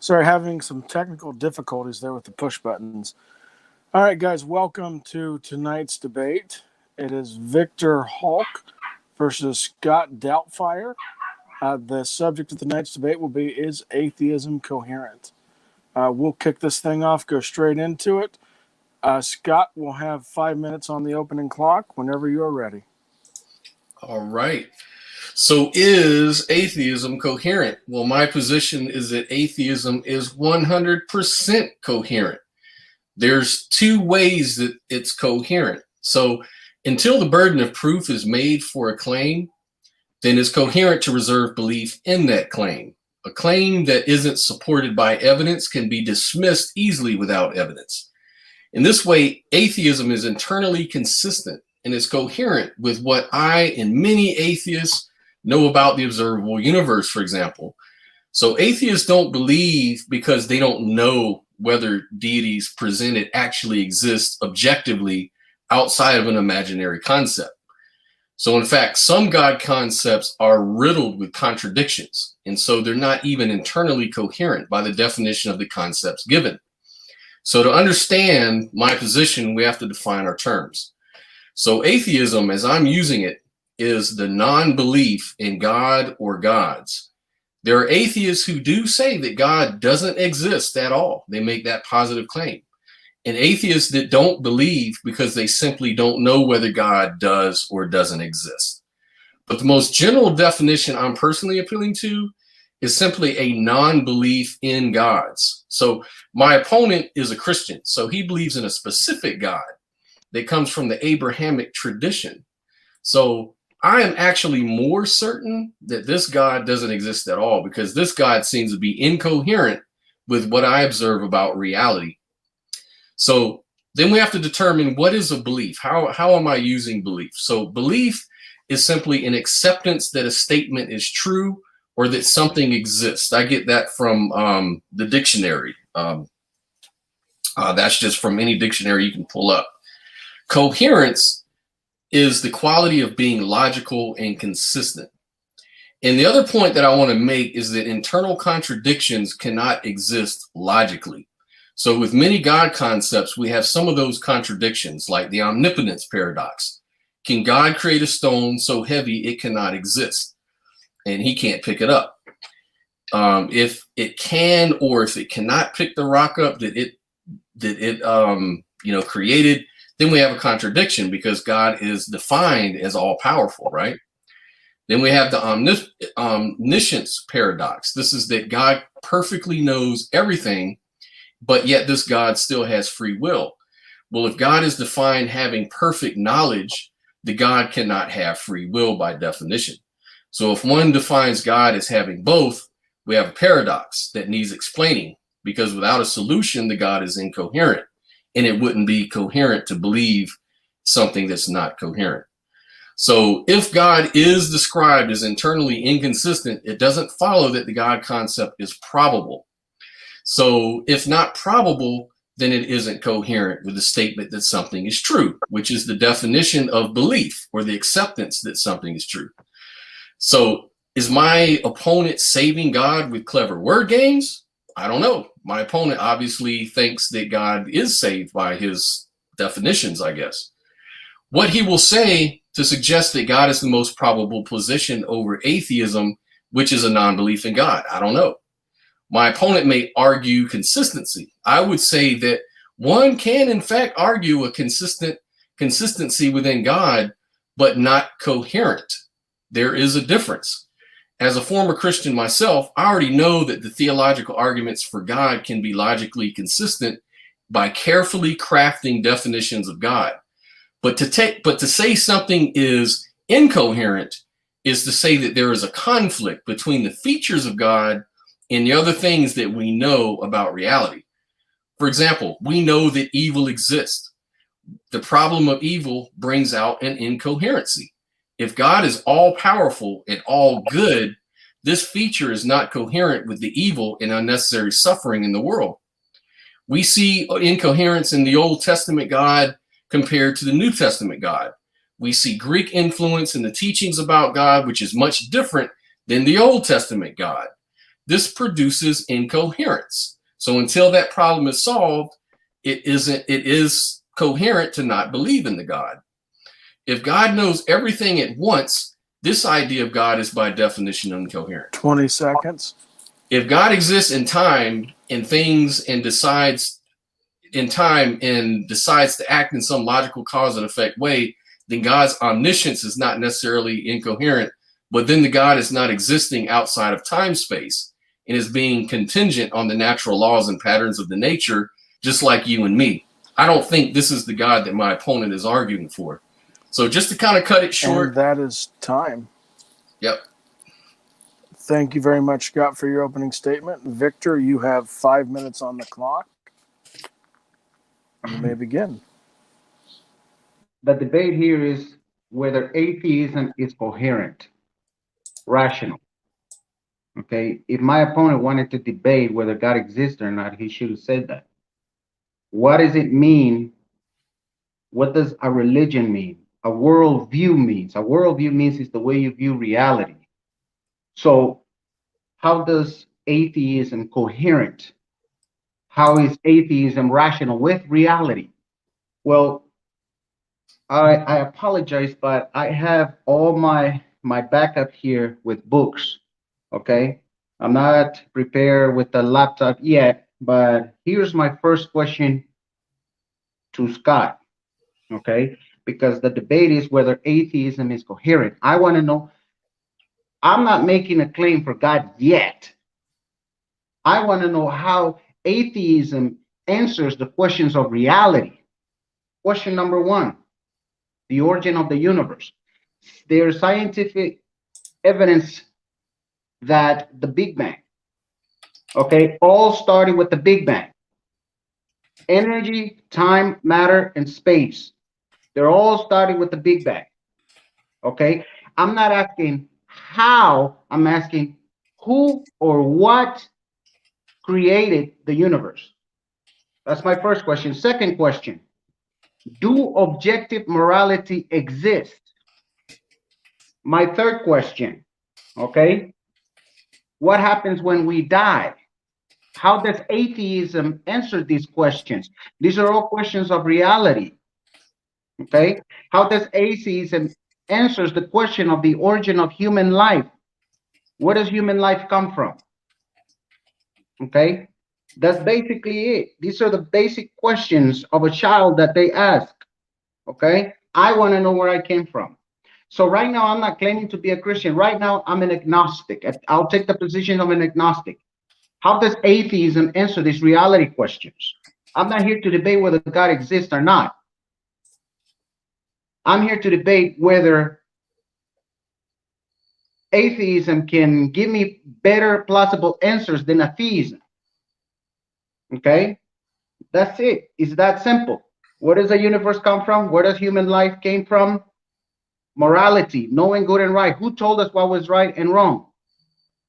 Sorry, having some technical difficulties there with the push buttons. All right, guys, welcome to tonight's debate. It is Victor Hulk versus Scott Doubtfire. The subject of tonight's debate will be, is atheism coherent? We'll kick this thing off, go straight into it. Scott will have 5 minutes on the opening clock whenever you're ready. All right. So is atheism coherent? Well, my position is that atheism is 100% coherent. There's two ways that it's coherent. So until the burden of proof is made for a claim, then it's coherent to reserve belief in that claim. A claim that isn't supported by evidence can be dismissed easily without evidence. In this way, atheism is internally consistent and is coherent with what I and many atheists know about the observable universe, for example. So atheists don't believe because they don't know whether deities presented actually exist objectively outside of an imaginary concept. So in fact, some God concepts are riddled with contradictions, and so they're not even internally coherent by the definition of the concepts given. So to understand my position, we have to define our terms. So atheism, as I'm using it, is the non-belief in God or gods. There are atheists who do say that God doesn't exist at all. They make that positive claim. And atheists that don't believe because they simply don't know whether God does or doesn't exist. But the most general definition I'm personally appealing to is simply a non-belief in gods. So my opponent is a Christian, so he believes in a specific God that comes from the Abrahamic tradition. So I am actually more certain that this God doesn't exist at all, because this God seems to be incoherent with what I observe about reality. So then we have to determine, what is a belief? How am I using belief? So belief is simply an acceptance that a statement is true or that something exists. I get that from the dictionary. That's just from any dictionary you can pull up. Coherence is the quality of being logical and consistent. And the other point that I want to make is that internal contradictions cannot exist logically. So with many God concepts, we have some of those contradictions, like the omnipotence paradox. Can God create a stone so heavy it cannot exist and he can't pick it up? If it can, or if it cannot pick the rock up that it created, then we have a contradiction, because God is defined as all powerful, right? Then we have the omniscience paradox. This is that God perfectly knows everything, but yet this God still has free will. Well, if God is defined having perfect knowledge, the God cannot have free will by definition. So if one defines God as having both, we have a paradox that needs explaining, because without a solution, the God is incoherent. And it wouldn't be coherent to believe something that's not coherent. So if God is described as internally inconsistent, it doesn't follow that the God concept is probable. So if not probable, then it isn't coherent with the statement that something is true, which is the definition of belief, or the acceptance that something is true. So is my opponent saving God with clever word games? I don't know. My opponent obviously thinks that God is saved by his definitions, I guess. What he will say to suggest that God is the most probable position over atheism, which is a non-belief in God, I don't know. My opponent may argue consistency. I would say that one can, in fact, argue a consistency within God, but not coherent. There is a difference. As a former Christian myself, I already know that the theological arguments for God can be logically consistent by carefully crafting definitions of God. But to say something is incoherent is to say that there is a conflict between the features of God and the other things that we know about reality. For example, we know that evil exists. The problem of evil brings out an incoherency. If God is all powerful and all good, this feature is not coherent with the evil and unnecessary suffering in the world. We see incoherence in the Old Testament God compared to the New Testament God. We see Greek influence in the teachings about God, which is much different than the Old Testament God. This produces incoherence. So until that problem is solved, it is coherent to not believe in the God. If God knows everything at once, this idea of God is by definition incoherent. 20 seconds. If God exists in time and things and decides in time and decides to act in some logical cause and effect way, then God's omniscience is not necessarily incoherent, but then the God is not existing outside of time space and is being contingent on the natural laws and patterns of the nature, just like you and me. I don't think this is the God that my opponent is arguing for. So just to kind of cut it short. And that is time. Yep. Thank you very much, Scott, for your opening statement. Victor, you have 5 minutes on the clock. You may begin. The debate here is whether atheism is coherent, rational. Okay, if my opponent wanted to debate whether God exists or not, he should have said that. What does it mean? What does a religion mean? A worldview means. A worldview means is the way you view reality. So how does atheism coherent? How is atheism rational with reality? Well, I apologize, but I have all my backup here with books. Okay, I'm not prepared with the laptop yet, but here's my first question to Scott. Okay, because the debate is whether atheism is coherent. I want to know. I'm not making a claim for God yet. I want to know how atheism answers the questions of reality. Question number one, the origin of the universe. There's scientific evidence that the Big Bang, okay, all started with the Big Bang. Energy, time, matter, and space, they're all starting with the Big Bang. Okay, I'm not asking how, I'm asking who or what created the universe. That's my first question. Second question, do objective morality exist? My third question, okay, what happens when we die? How does atheism answer these questions? These are all questions of reality. Okay, how does atheism answers the question of the origin of human life? Where does human life come from? Okay, that's basically it. These are the basic questions of a child that they ask. Okay, I want to know where I came from. So right now, I'm not claiming to be a Christian. Right now, I'm an agnostic. I'll take the position of an agnostic. How does atheism answer these reality questions? I'm not here to debate whether God exists or not. I'm here to debate whether atheism can give me better plausible answers than atheism. Okay, that's it. It's that simple. Where does the universe come from? Where does human life came from? Morality, knowing good and right. Who told us what was right and wrong?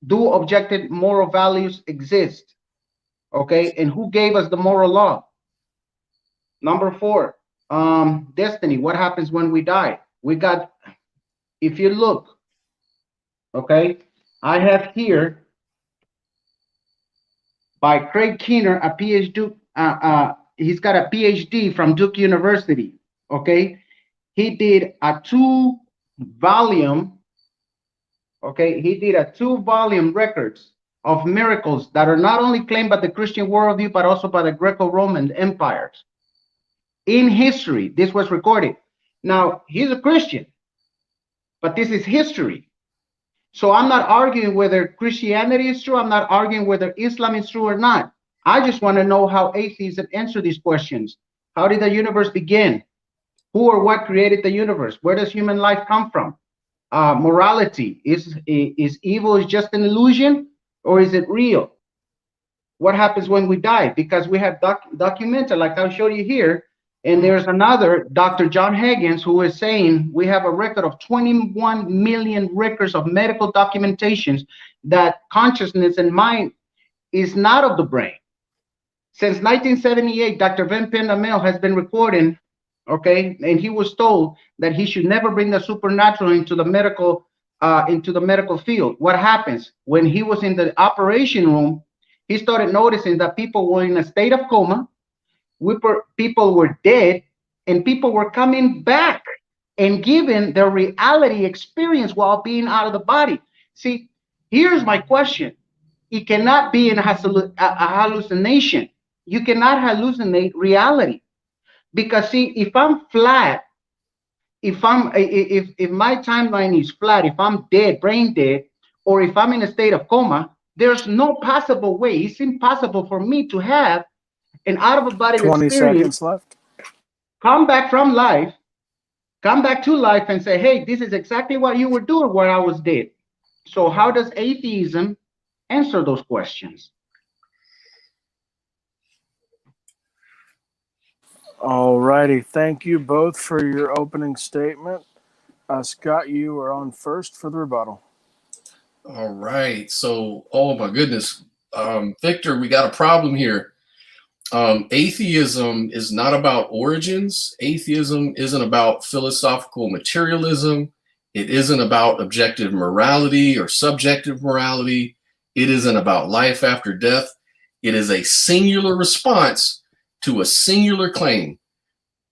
Do objective moral values exist? Okay, and who gave us the moral law? Number four, destiny. What happens when we die? We got, if you look, okay, I have here by Craig Keener, a PhD. He's got a PhD from Duke University. Okay, he did a two-volume. Okay, he did a two-volume records of miracles that are not only claimed by the Christian worldview but also by the Greco-Roman empires. In history, this was recorded. Now, he's a Christian, but this is history. So I'm not arguing whether Christianity is true. I'm not arguing whether Islam is true or not. I just want to know how atheism answer these questions. How did the universe begin? Who or what created the universe? Where does human life come from? Morality, is evil is just an illusion or is it real? what happens when we die, because we have documented, like I'll show you here. And there's another, Dr. John Higgins, who is saying we have a record of 21 million records of medical documentations that consciousness and mind is not of the brain. Since 1978, Dr. Van Pendamel has been recording, okay, and he was told that he should never bring the supernatural into the medical field. What happens when he was in the operation room? He started noticing that people were in a state of coma. People were dead, and people were coming back and giving their reality experience while being out of the body. See, here's my question. It cannot be a hallucination. You cannot hallucinate reality, because see, if I'm flat, if my timeline is flat, if I'm dead, brain dead, or if I'm in a state of coma, there's no possible way. It's impossible for me to have an out-of-body 20 experience, seconds left. come back from life, come back to life and say, hey, this is exactly what you were doing when I was dead. So how does atheism answer those questions? All righty. Thank you both for your opening statement. Scott, you are on first for the rebuttal. All right. So, oh my goodness, Victor, we got a problem here. Atheism is not about origins. Atheism isn't about philosophical materialism. It isn't about objective morality or subjective morality. It isn't about life after death. It is a singular response to a singular claim.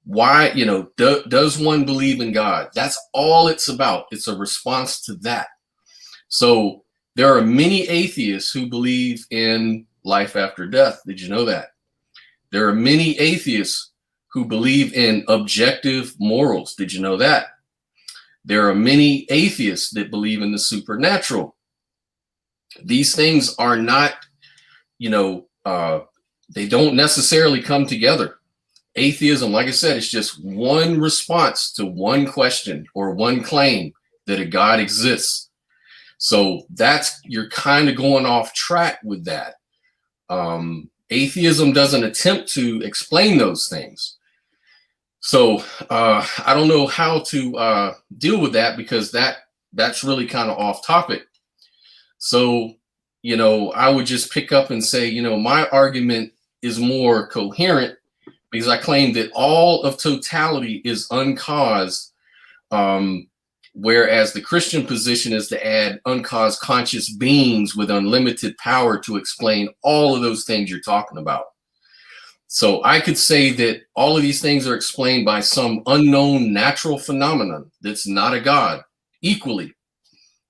Why, does one believe in God? That's all it's about. It's a response to that. So there are many atheists who believe in life after death. Did you know that? There are many atheists who believe in objective morals. Did you know that? There are many atheists that believe in the supernatural. These things are not, they don't necessarily come together. Atheism, like I said, is just one response to one question or one claim that a God exists. So you're kind of going off track with that. Atheism doesn't attempt to explain those things. So I don't know how to deal with that, because that's really kind of off topic. So, I would just pick up and say, my argument is more coherent, because I claim that all of totality is uncaused, whereas the Christian position is to add uncaused conscious beings with unlimited power to explain all of those things you're talking about. So I could say that all of these things are explained by some unknown natural phenomenon that's not a God, equally.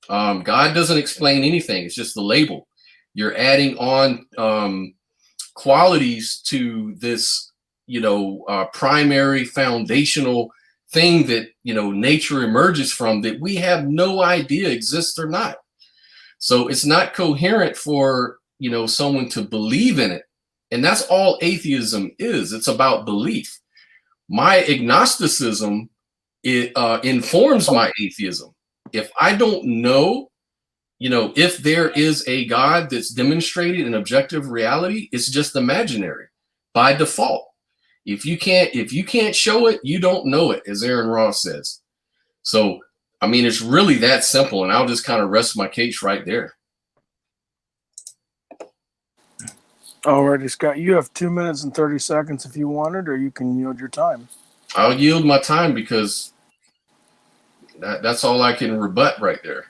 God doesn't explain anything. It's just the label. You're adding on qualities to this, primary foundational thing that, nature emerges from, that we have no idea exists or not. So it's not coherent for, someone to believe in it. And that's all atheism is. It's about belief. My agnosticism, it informs my atheism. If I don't know, if there is a God that's demonstrated in objective reality, it's just imaginary by default. If you can't show it, you don't know it, as Aaron Ross says. So, it's really that simple, and I'll just kind of rest my case right there. Alrighty, Scott, you have 2 minutes and 30 seconds if you wanted, or you can yield your time. I'll yield my time, because that's all I can rebut right there.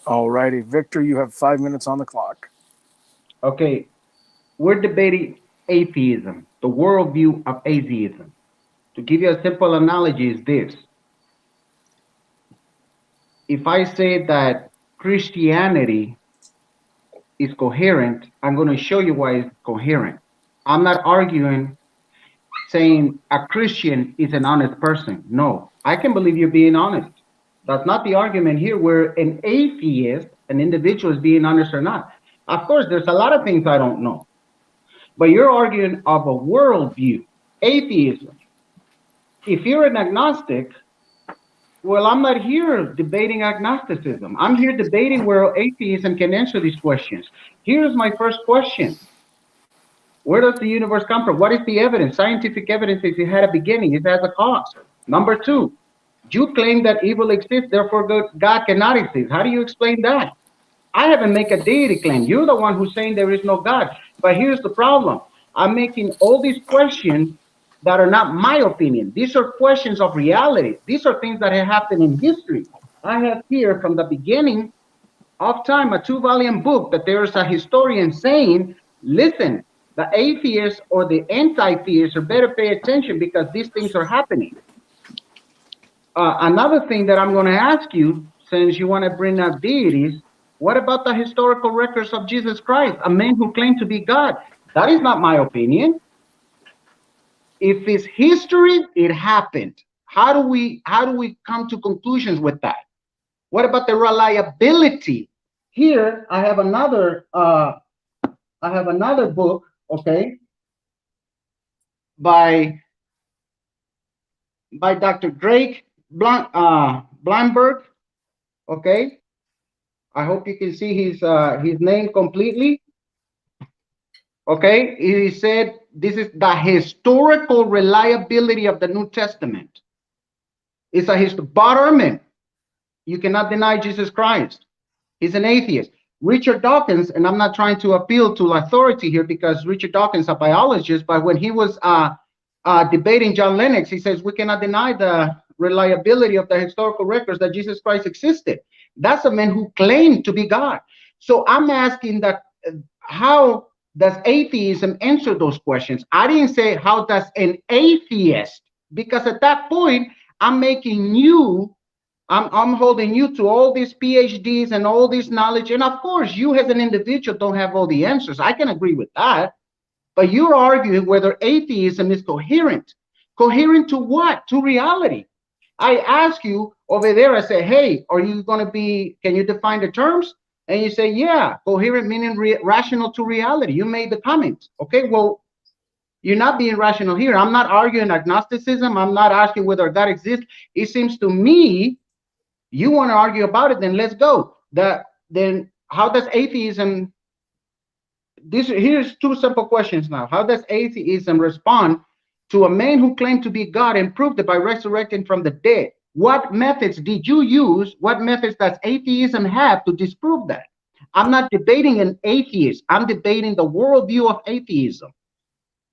Alrighty, Victor, you have 5 minutes on the clock. Okay, we're debating atheism, the worldview of atheism. To give you a simple analogy is this. If I say that Christianity is coherent, I'm going to show you why it's coherent. I'm not arguing saying a Christian is an honest person. No, I can believe you're being honest. That's not the argument here, where an atheist, an individual, is being honest or not. Of course, there's a lot of things I don't know. But you're arguing of a worldview, atheism. If you're an agnostic, Well, I'm not here debating agnosticism. I'm here debating where atheism can answer these questions. Here's my first question. Where does the universe come from? What is the evidence? Scientific evidence is it had a beginning, it has a cause. Number two, you claim that evil exists, therefore God cannot exist. How do you explain that? I haven't made a deity claim. You're the one who's saying there is no God. But here's the problem. I'm making all these questions that are not my opinion. These are questions of reality. These are things that have happened in history. I have here from the beginning of time a 2-volume book that there is a historian saying, listen, the atheists or the anti-theists are better pay attention because these things are happening. Another thing that I'm going to ask you, since you want to bring up deities, what about the historical records of Jesus Christ, a man who claimed to be God? That is not my opinion. If it's history, it happened. How do we come to conclusions with that? What about the reliability? Here I have another book, okay, by Dr. Drake Blomberg, okay. I hope you can see his name completely. Okay, he said this is the historical reliability of the New Testament. It's a Bart Ehrman. You cannot deny Jesus Christ. He's an atheist. Richard Dawkins, and I'm not trying to appeal to authority here because Richard Dawkins is a biologist, but when he was debating John Lennox, he says we cannot deny the reliability of the historical records that Jesus Christ existed. That's a man who claimed to be God. So I'm asking that how does atheism answer those questions? I didn't say how does an atheist, because at that point I'm making you, I'm holding you to all these PhDs and all this knowledge, and of course you as an individual don't have all the answers. I can agree with that, but you're arguing whether atheism is coherent. Coherent to what? To reality. I ask you over there, I say, hey, are you going to be, can you define the terms? And you say, yeah, coherent meaning rational to reality. You made the comment. Okay, well, you're not being rational here. I'm not arguing agnosticism. I'm not asking whether God exists. It seems to me you want to argue about it, then let's go. Then how does atheism, here's two simple questions now. How does atheism respond to a man who claimed to be God and proved it by resurrecting from the dead? What methods did you use? What methods does atheism have to disprove that? I'm not debating an atheist. I'm debating the worldview of atheism.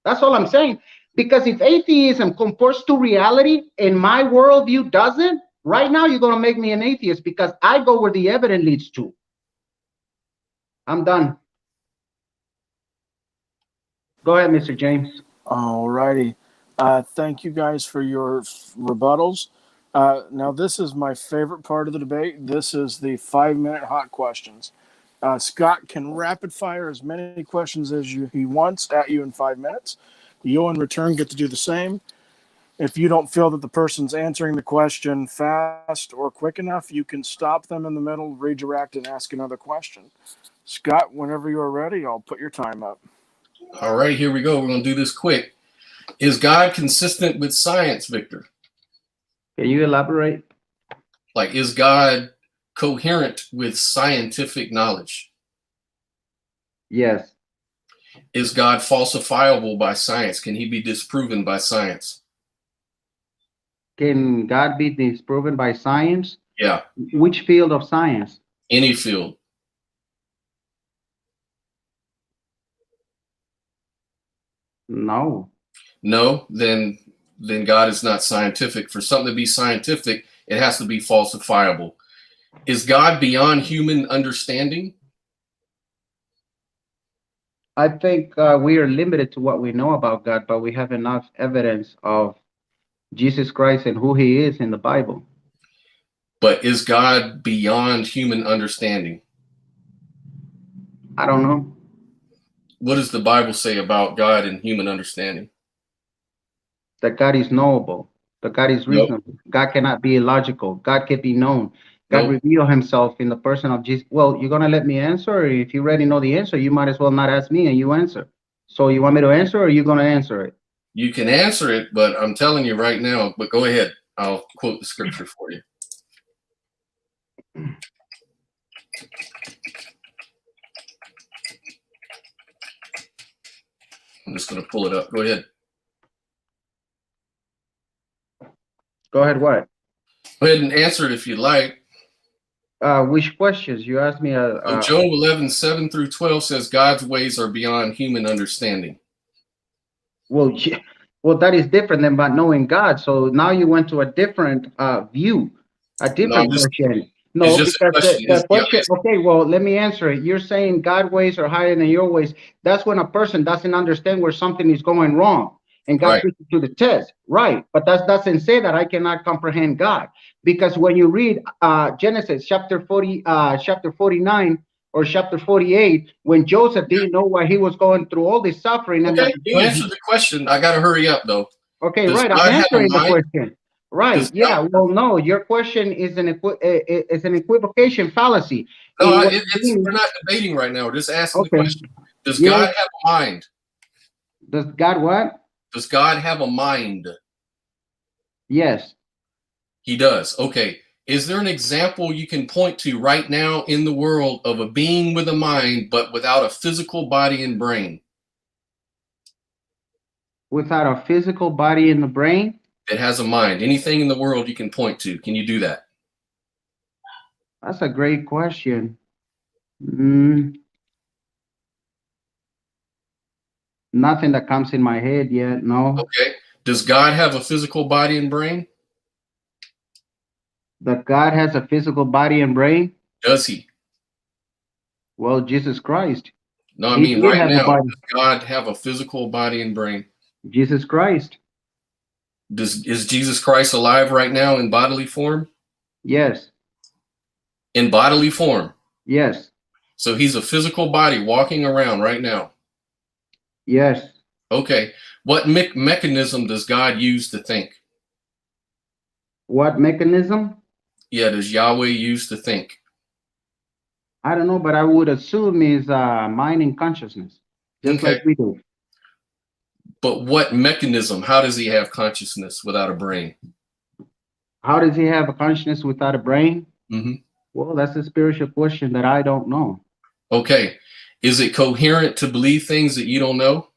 That's all I'm saying. Because if atheism conforms to reality and my worldview doesn't, right now you're going to make me an atheist because I go where the evidence leads to. I'm done. Go ahead, Mr. James. All righty. Thank you guys for your rebuttals. Now, this is my favorite part of the debate. This is the 5-minute hot questions. Scott can rapid fire as many questions as he wants at you in 5 minutes. You'll in return get to do the same. If you don't feel that the person's answering the question fast or quick enough, you can stop them in the middle, redirect, and ask another question. Scott, whenever you are ready, I'll put your time up. All right, here we go. We're going to do this quick. Is God consistent with science, Victor? Can you elaborate? Like, is God coherent with scientific knowledge? Yes. Is God falsifiable by science? Can he be disproven by science? Can God be disproven by science? Yeah. Which field of science? Any field. No. No, then God is not scientific. For something to be scientific, it has to be falsifiable. Is God beyond human understanding? I think we are limited to what we know about God, but we have enough evidence of Jesus Christ and who he is in the Bible. But is God beyond human understanding? I don't know. What does the Bible say about God and human understanding? That God is knowable. That God is reasonable. Nope. God cannot be illogical. God can be known. God revealed himself in the person of Jesus. Well, you're going to let me answer? Or if you already know the answer, you might as well not ask me and you answer. So you want me to answer or are you going to answer it? You can answer it, but I'm telling you right now, but go ahead. I'll quote the scripture for you. I'm just going to pull it up. Go ahead. Go ahead. What? Go ahead and answer it if you like. Which questions you asked me? So Job 11:7-12 says God's ways are beyond human understanding. Well, well, that is different than by knowing God. So now you went to a different view, a different question. It's No, just a because question. the question. Okay, well, let me answer it. You're saying God ways are higher than your ways. That's when a person doesn't understand where something is going wrong, and God Right. puts it to the test. Right, but that doesn't say that I cannot comprehend God, because when you read Genesis chapter 49 or chapter 48, when Joseph didn't know why he was going through all this suffering, and Okay, you answered the question. I got to hurry up, though. okay, Does right, God I'm have a answering the mind? question. Right, yeah, God, well, no, your question is an equivocation fallacy. no, What we're not debating right now. We're just asking the okay, question. Does yes, God have a mind? does God what? Does God have a mind? Yes. He does. Okay. Is there an example you can point to right now in the world of a being with a mind, but without a physical body and brain? Without a physical body in the brain? That has a mind. Anything in the world you can point to. Can you do that? That's a great question. Nothing that comes in my head yet, no. Okay. Does God have a physical body and brain? That God has a physical body and brain? Does he? Well, Jesus Christ. No, I He mean did right have a now. body. Does God have a physical body and brain? Jesus Christ. Is Jesus Christ alive right now in bodily form? Yes. In bodily form. Yes. So he's a physical body walking around right now. Yes. Okay. What mechanism does God use to think? What mechanism? Yeah, does Yahweh use to think? I don't know, but I would assume is mind and consciousness, just Okay. like we do. But what mechanism? How does he have consciousness without a brain? How does he have a consciousness without a brain? Mm-hmm. Well, that's a spiritual question that I don't know. Okay. Is it coherent to believe things that you don't know?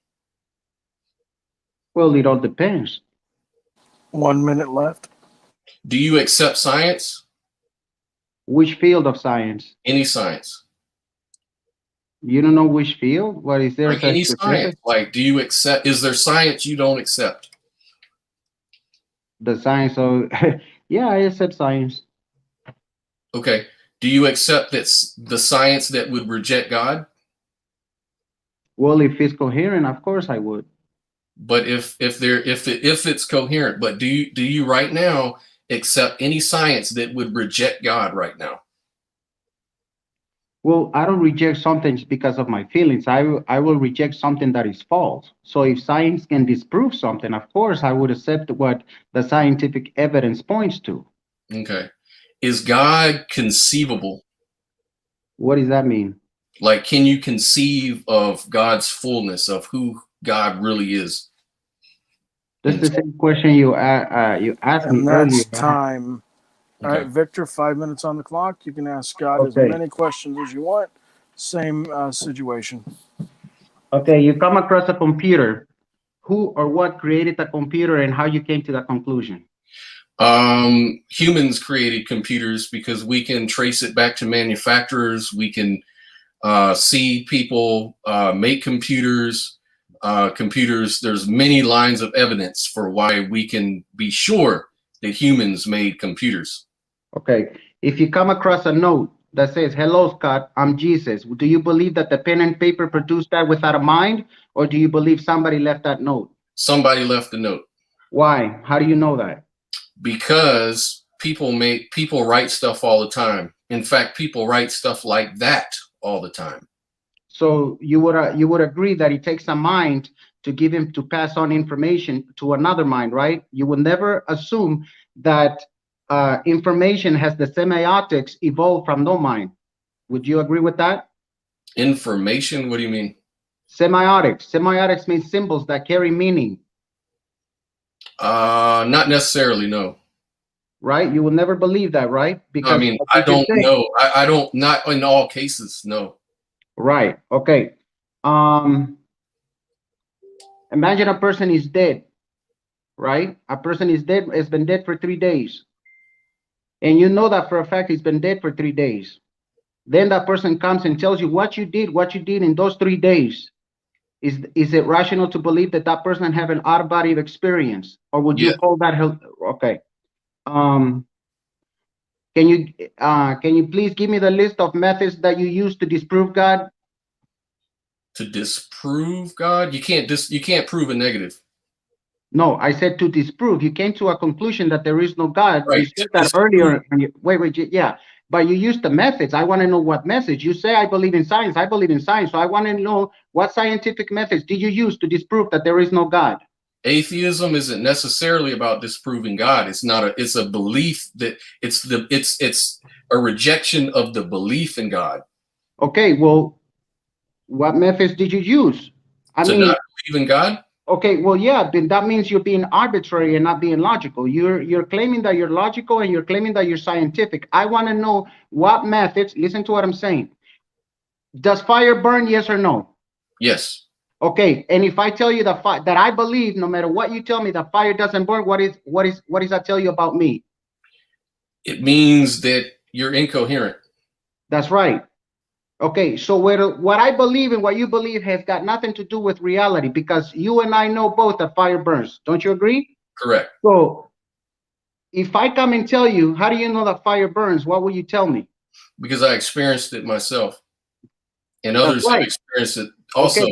Well, it all depends. 1 minute left. Do you accept science? Which field of science? Any science? You don't know which field? What is there Like such any science. specific? Like, do you accept? Is there science you don't accept? The science of yeah, I accept science. Okay. Do you accept that the science that would reject God? Well, if it's coherent, of course I would. But if it's coherent, but do you right now accept any science that would reject God right now? Well, I don't reject something because of my feelings. I will reject something that is false. So if science can disprove something, of course I would accept what the scientific evidence points to. Okay. Is God conceivable? What does that mean? Like, can you conceive of God's fullness, of who God really is? That's the same question you asked me And earlier. that's time. All Okay. right, Victor, 5 minutes on the clock. You can ask God as Okay. many questions as you want. Same situation. Okay, you come across a computer. Who or what created the computer and how you came to that conclusion? Humans created computers because we can trace it back to manufacturers. We can see people make computers. There's many lines of evidence for why we can be sure that humans made computers. Okay, if you come across a note that says, "Hello, Scott, I'm Jesus," do you believe that the pen and paper produced that without a mind, or do you believe somebody left that note? Somebody left a note. Why? How do you know that? Because people write stuff all the time. In fact, people write stuff like that all the time. So you would agree that it takes a mind to give him to pass on information to another mind, right? You would never assume that information has the semiotics evolved from no mind. Would you agree with that? Information? What do you mean? Semiotics. Semiotics means symbols that carry meaning. Not necessarily, no. right? You will never believe that, right? I Because mean, like I you just don't said, know. I don't, not in all cases, no. right? Okay. Imagine a person is dead, right? A person is dead, has been dead for 3 days, and you know that for a fact he's been dead for 3 days. Then that person comes and tells you what you did in those 3 days. Is it rational to believe that that person have an out of body experience, or would you Yes, call that okay? Um, can you please give me the list of methods that you use to disprove God? to disprove God, you can't prove a negative. No, I said to disprove. You came to a conclusion that there is no God. You Right. To said that disprove. earlier. Wait, yeah. But you used the methods. I want to know what methods. You say I believe in science. I believe in science. So I want to know what scientific methods did you use to disprove that there is no God? Atheism isn't necessarily about disproving God. It's a belief that it's a rejection of the belief in God. Okay, well, what methods did you use? I To mean, not believe in God, okay, well, yeah, then that means you're being arbitrary and not being logical. You're claiming that you're logical and you're claiming that you're scientific. I want to know what methods. Listen to what I'm saying. Does fire burn? Yes or no? yes. Okay, and if I tell you that I believe, no matter what you tell me, that fire doesn't burn, what does that tell you about me? It means that you're incoherent. That's right. Okay, so what I believe and what you believe has got nothing to do with reality, because you and I know both that fire burns. Don't you agree? Correct. So if I come and tell you, how do you know that fire burns? What will you tell me? Because I experienced it myself, and That's others have right. experienced it Okay, also.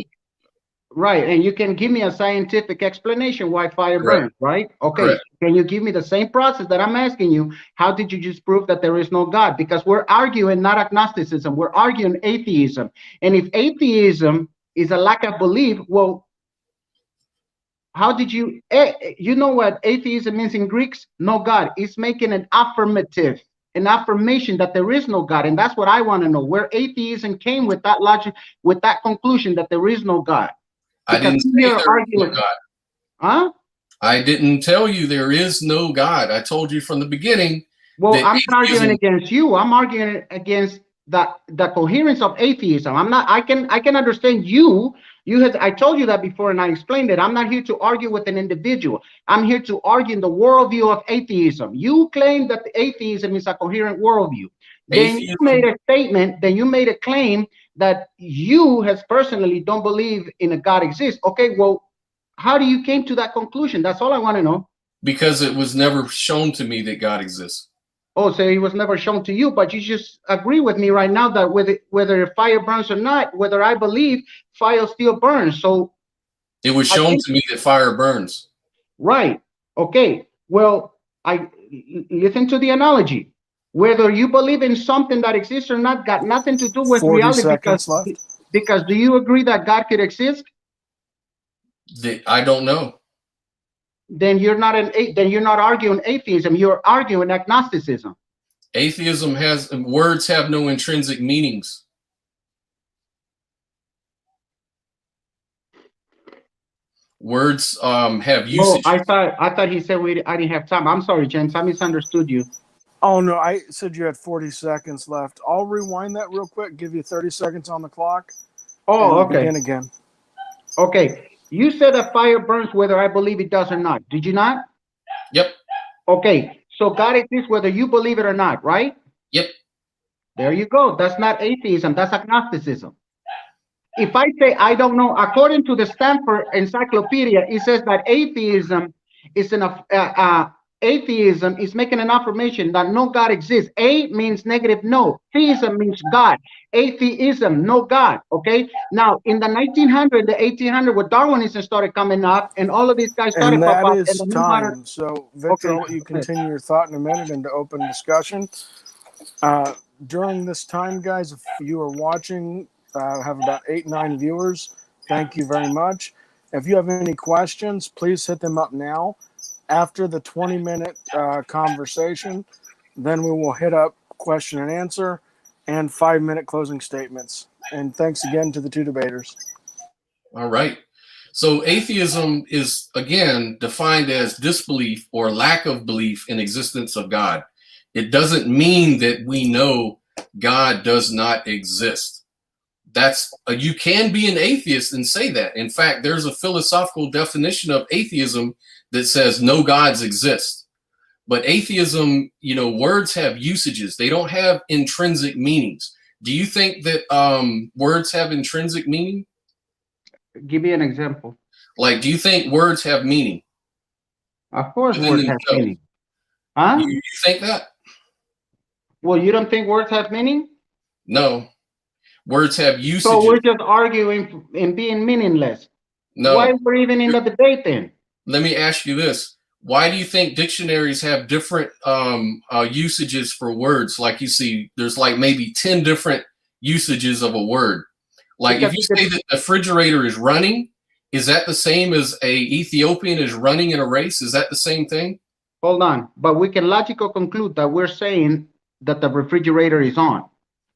right. And you can give me a scientific explanation why fire Correct. burns, right? Okay. Correct. Can you give me the same process that I'm asking you? How did you just prove that there is no God? Because we're arguing not agnosticism, we're arguing atheism. And if atheism is a lack of belief, well, how did you, you know what atheism means in Greeks? No God. It's making an affirmative, an affirmation that there is no God. And that's what I want to know, where atheism came with that logic, with that conclusion that there is no God. I Because didn't say you're there is no arguing, God. huh? I didn't tell you there is no God. I told you from the beginning Well, that I'm not arguing atheism. against you. I'm arguing against the coherence of atheism. I'm not. I can understand you. You had. I told you that before, and I explained it. I'm not here to argue with an individual. I'm here to argue in the worldview of atheism. You claim that the atheism is a coherent worldview. Then you made Atheism a statement. Then you made a claim that you, as personally, don't believe in a God exists. Okay. Well, how do you came to that conclusion? That's all I want to know. because it was never shown to me that God exists. Oh, so it was never shown to you, but you just agree with me right now that whether fire burns or not, whether I believe fire still burns. So It was I shown think, to me that fire burns. right. Okay. Well, I listen to the analogy. Whether you believe in something that exists or not got nothing to do with 40 reality, seconds left. because do you agree that God could exist? That I don't know. Then you're not arguing atheism, you're arguing agnosticism. Atheism has words have no intrinsic meanings. Words have Oh, usage. I thought he said I didn't have time. I'm sorry, James. I misunderstood you. Oh no, I said you had 40 seconds left. I'll rewind that real quick, give you 30 seconds on the clock, Oh, and okay. begin again. Okay. You said that fire burns whether I believe it does or not. Did you not? Yep. Okay. So God exists whether you believe it or not, right? Yep. There you go. That's not atheism. That's agnosticism. If I say I don't know, according to the Stanford Encyclopedia, it says that atheism is atheism is making an affirmation that no God exists. A means negative no. Theism means God. Atheism, no God. Okay. Now, in the 1900, the 1800, when Darwinism started coming up, and all of these guys started And pop that up, and is the new modern. time. So, Victor, Okay. I'll let you continue your thought in a minute into open discussion. During this time, guys, if you are watching, have about 8-9 viewers. Thank you very much. If you have any questions, please hit them up now. After the 20-minute conversation, then we will hit up question and answer and 5-minute closing statements. And thanks again to the two debaters. All right. So atheism is, again, defined as disbelief or lack of belief in existence of God. It doesn't mean that we know God does not exist. That's you can be an atheist and say that. In fact, there's a philosophical definition of atheism that says no gods exist. But atheism, words have usages. They don't have intrinsic meanings. Do you think that words have intrinsic meaning? Give me an example. Like, do you think words have meaning? Of course, words have meaning. Huh? You think that? Well, you don't think words have meaning? No. Words have usages. So we're just arguing and being meaningless. No. Why we're even in the debate then? Let me ask you this. Why do you think dictionaries have different usages for words? Like you see, there's like maybe 10 different usages of a word. Like if you say that the refrigerator is running, is that the same as a Ethiopian is running in a race? Is that the same thing? Hold on. But we can logically conclude that we're saying that the refrigerator is on.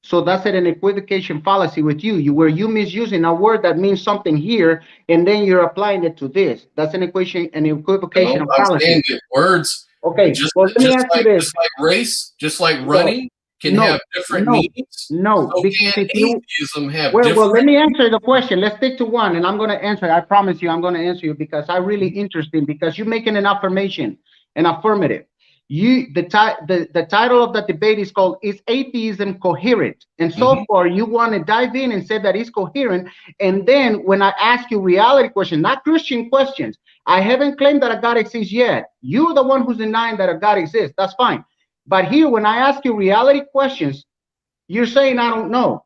So that's an equivocation fallacy with you, where you misusing a word that means something here, and then you're applying it to this. That's an equivocation No, fallacy. I'm saying that words, okay, let me ask you this. Just like race, just like running, can have different meanings. No, so because can if you atheism have different. Well, let me answer the question. Let's stick to one, and I'm going to answer. I promise you, I'm going to answer you because I'm really interested. Because you're making an affirmation, an affirmative. The title of the debate is called "Is Atheism Coherent?" And so far, you want to dive in and say that it's coherent. And then when I ask you reality questions, not Christian questions, I haven't claimed that a God exists yet. You're the one who's denying that a God exists. That's fine. But here, when I ask you reality questions, you're saying I don't know.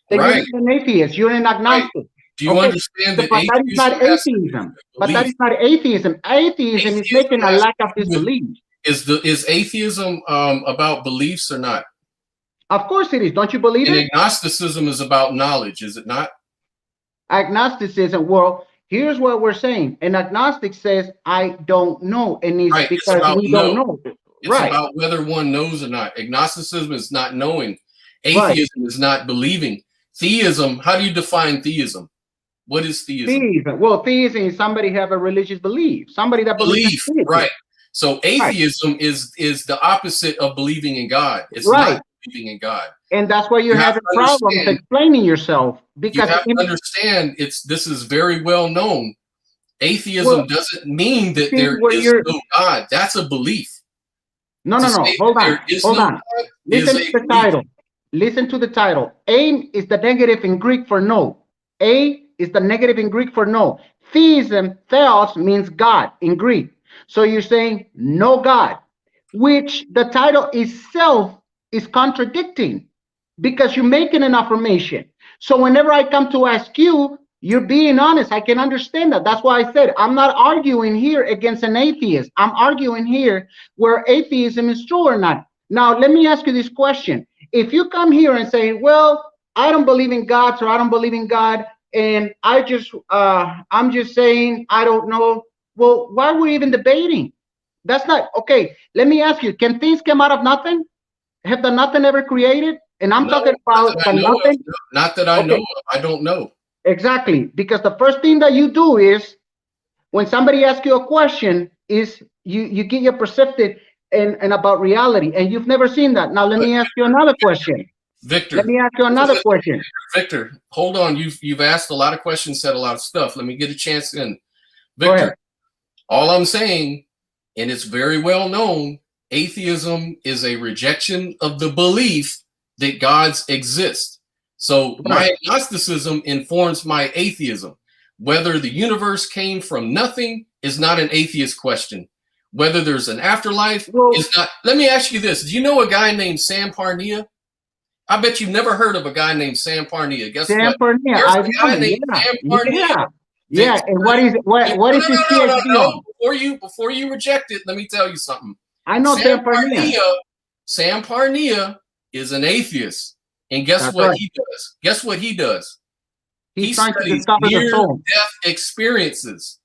Then right. You're an atheist. You're an agnostic. Right. Do you understand that? But that is not atheism. But that is not atheism. Atheism is making a lack of disbelief. Is atheism about beliefs or not? Of course it is. Don't you believe it? Agnosticism is about knowledge, is it not? Agnosticism, well, here's what we're saying. An agnostic says, I don't know. And it's because we don't know. It's about whether one knows or not. Agnosticism is not knowing. Atheism is not believing. Theism, how do you define theism? What is theism? Well, theism is somebody have a religious belief. Somebody that believes in right. So atheism is the opposite of believing in God. It's not believing in God. And that's why you have a problem explaining yourself. Because you have to understand this is very well known. Atheism doesn't mean that there is no God. That's a belief. No. Hold on. Listen to the title. Listen to the title. A is the negative in Greek for no. A is the negative in Greek for no. Theism, theos, means God in Greek. So you're saying no God, which the title itself is contradicting because you're making an affirmation. So whenever I come to ask you, you're being honest. I can understand that. That's why I said I'm not arguing here against an atheist. I'm arguing here where atheism is true or not. Now, let me ask you this question. If you come here and say, well, I don't believe in God, or I don't believe in God, and I'm just saying I don't know. Well, why are we even debating? That's not okay. Let me ask you, can things come out of nothing? Have the nothing ever created? And I'm talking about the nothing. Not that I know of. I don't know. Exactly. Because the first thing that you do is when somebody asks you a question is you get your perspective and about reality. And you've never seen that. Now let me ask you another question. Victor. Let me ask you another question. Victor, hold on. You've asked a lot of questions, said a lot of stuff. Let me get a chance in. Victor, all I'm saying, and it's very well known, atheism is a rejection of the belief that gods exist. So my agnosticism informs my atheism. Whether the universe came from nothing is not an atheist question. Whether there's an afterlife is not. Let me ask you this. Do you know a guy named Sam Parnia? I bet you've never heard of a guy named Sam Parnia. Guess what? Parnia. There's a guy named Sam Parnia. Yeah, and what is his PhD? Before you reject it, let me tell you something. I know Sam Parnia. Sam Parnia is an atheist. And guess what he does? Guess what he does? He studies near-death experiences.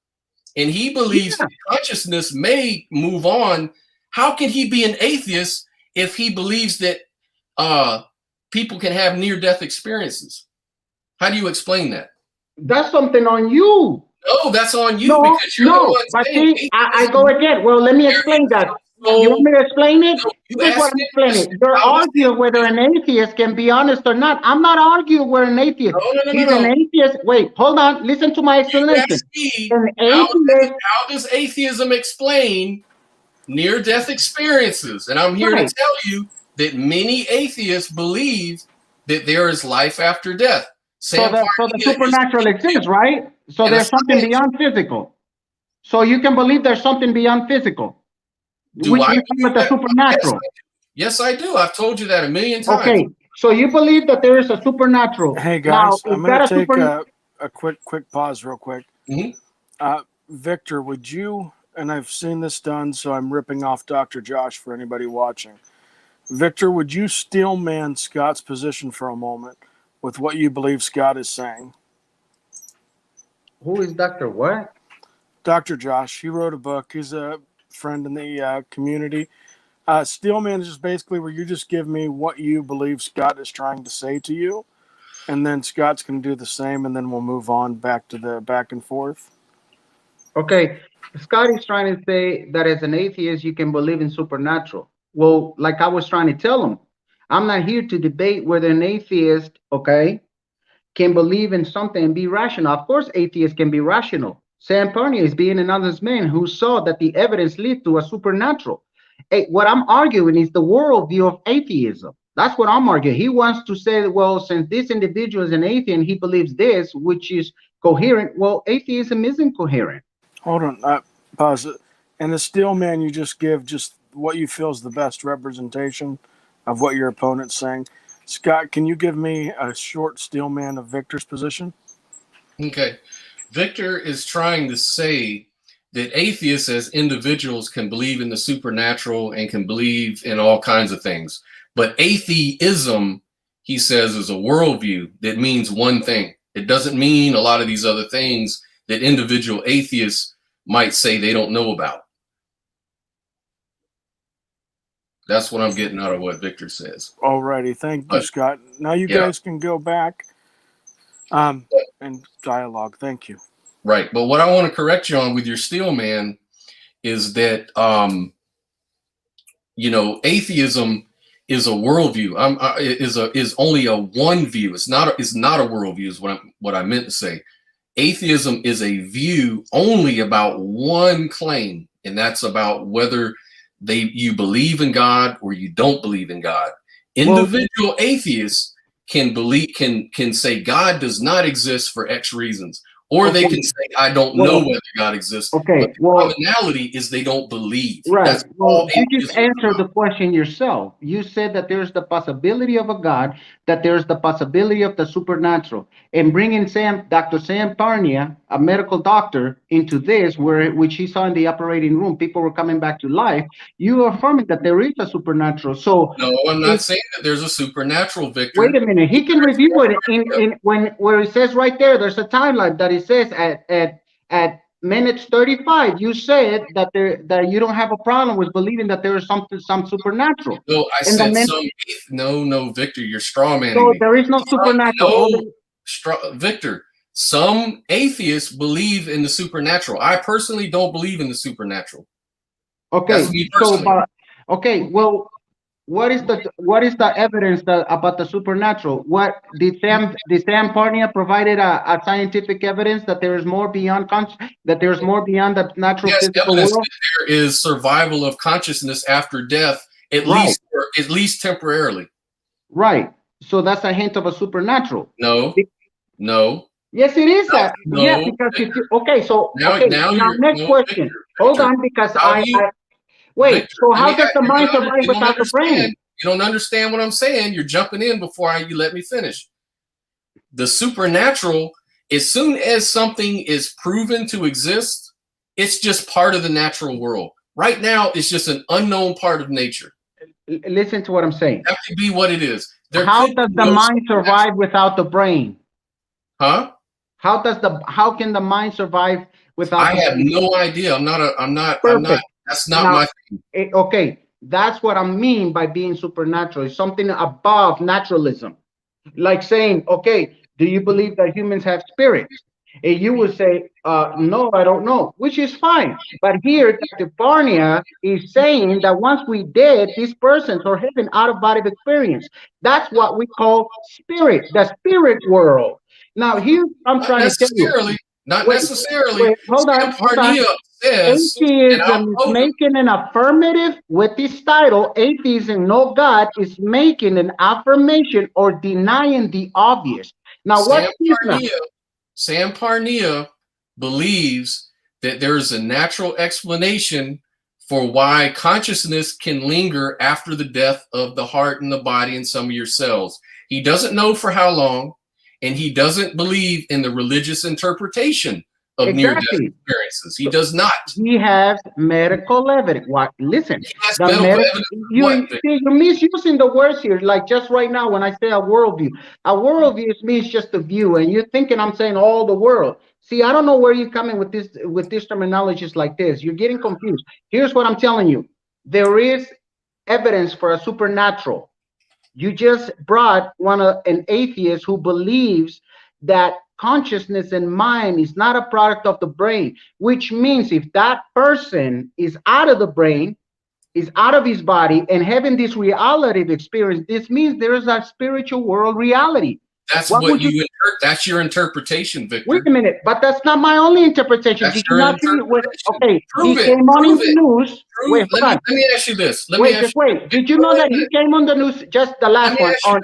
And he believes that consciousness may move on. How can he be an atheist if he believes that people can have near-death experiences? How do you explain that? That's something on you. No, that's on you No, because you're the one but saying see, I atheism. go again. Well, let me explain that. You want me to explain it? No, you This is what asked I'm me a explaining. question. You're How is arguing whether an atheist can be honest or not. I'm not arguing whether an atheist. He's an No. atheist. Wait, hold on. Listen to my You explanation. asked me An atheist, how does atheism explain near-death experiences? And I'm here to right? tell you that many atheists believe that there is life after death. So Sam the Parnia is supernatural exists, right? So and a there's something science. beyond physical. So you can believe there's something beyond physical, Do which I we call believe it the that? supernatural. Yes, I do. I've told you that a million times. Okay, so you believe that there is a supernatural. Hey Now, guys, is I'm that going a to take super? a quick pause, real quick. Mhm. Victor, would you? And I've seen this done, so I'm ripping off Dr. Josh for anybody watching. Victor, would you steel man Scott's position for a moment with what you believe Scott is saying? Who is Doctor what? Dr. Josh, he wrote a book. He's a friend in the community. Steelman is just basically where you just give me what you believe Scott is trying to say to you, and then Scott's going to do the same, and then we'll move on back to the back and forth. Okay, Scott is trying to say that as an atheist, you can believe in supernatural. Well, like I was trying to tell him, I'm not here to debate whether an atheist, okay, can believe in something and be rational. Of course, atheists can be rational. San Antonio is being an honest man who saw that the evidence leads to a supernatural. What I'm arguing is the worldview of atheism. That's what I'm arguing. He wants to say, well, since this individual is an atheist and he believes this, which is coherent, well, atheism isn't coherent. Hold on, pause it. And the Steelman, you just give just what you feel is the best representation of what your opponent's saying. Scott, can you give me a short Steelman of Victor's position? Okay. Victor is trying to say that atheists as individuals can believe in the supernatural and can believe in all kinds of things. But atheism, he says, is a worldview that means one thing. It doesn't mean a lot of these other things that individual atheists might say they don't know about. That's what I'm getting out of what Victor says. Alrighty, thank you, Scott. Now you guys can go back and dialogue. Thank you. Right. But what I want to correct you on with your steel man is that, atheism is a worldview. Is only a one view. It's not a worldview is what I meant to say. Atheism is a view only about one claim, and that's about whether you believe in God or you don't believe in God. Individual atheists can say God does not exist for X reasons. Or they can say, I don't know whether God exists. Okay. But the commonality is they don't believe. Right. That's well, you just answered the question yourself. You said that there's the possibility of a God, that there's the possibility of the supernatural. And bringing Dr. Sam Parnia, a medical doctor, into this, which he saw in the operating room, people were coming back to life. You are affirming that there is a supernatural. So no, I'm not saying that there's a supernatural, Victor. Wait a minute. He can review it where it says right there. There's a timeline that it says at minutes 35. You said that you don't have a problem with believing that there is some supernatural. No, I said no, Victor, you're straw manning me. There is no supernatural. Victor, some atheists believe in the supernatural. I personally don't believe in the supernatural. Okay. That's me personally. Well, what is the evidence about the supernatural? What did Sam Parnia provided a scientific evidence that there is more beyond the natural physical world? That there is survival of consciousness after death, at least temporarily. Right. So that's a hint of a supernatural. No. Yes, it is that. No, yeah, because now next question. Victor, hold on, because wait. Victor, so how does the mind survive without the brain? You don't understand what I'm saying. You're jumping in before you let me finish. The supernatural, as soon as something is proven to exist, it's just part of the natural world. Right now, it's just an unknown part of nature. Listen to what I'm saying. That could be what it is. How does the mind survive without the brain? Huh? How can the mind survive without? I have no idea. I'm not. That's not my thing. Okay, that's what I mean by being supernatural. It's something above naturalism, like saying, okay, do you believe that humans have spirits? And you would say, no, I don't know, which is fine. But here, Dr. Barnia is saying that once we dead, these persons are having out-of-body experience. That's what we call spirit, the spirit world. Now, here I'm Not trying to tell you. necessarily. Not Wait, necessarily. wait, hold Sam on, hold on. Parnia says, and I'll Atheism is quote him. making an affirmative with this title. Atheism, no God, is making an affirmation or denying the obvious. Now, what's this now? Sam Parnia believes that there is a natural explanation for why consciousness can linger after the death of the heart and the body and some of your cells. He doesn't know for how long, and he doesn't believe in the religious interpretation of near-death experiences. He does not. He has medical evidence. What? Listen, the medical evidence. You're misusing the words here. Like just right now, when I say a worldview means just a view, and you're thinking I'm saying all the world. See, I don't know where you're coming with this terminologies like this. You're getting confused. Here's what I'm telling you: there is evidence for a supernatural. You just brought an atheist who believes that consciousness and mind is not a product of the brain, which means if that person is out of the brain, is out of his body and having this reality experience, this means there is a spiritual world reality. That's that's your interpretation, Victor. Wait a minute, but that's not my only interpretation. That's your interpretation. Okay, prove he it, came on in the news. Wait, let me ask you this. Wait. Did you know that he came on the news? Just the last one.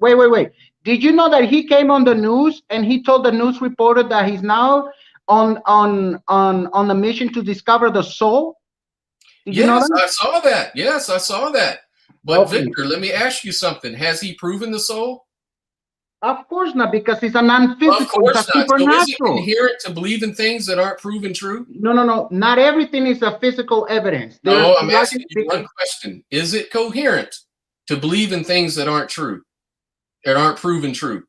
Wait. Did you know that he came on the news and he told the news reporter that he's now on the mission to discover the soul? Did you know that? I saw that. Yes, I saw that. But okay. Victor, let me ask you something. Has he proven the soul? Of course not, because it's a non-physical. Of course not. So is it inherent to believe in things that aren't proven true? No. Not everything is a physical evidence. No, I'm asking you one question. Is it coherent to believe in things that aren't true, that aren't proven true?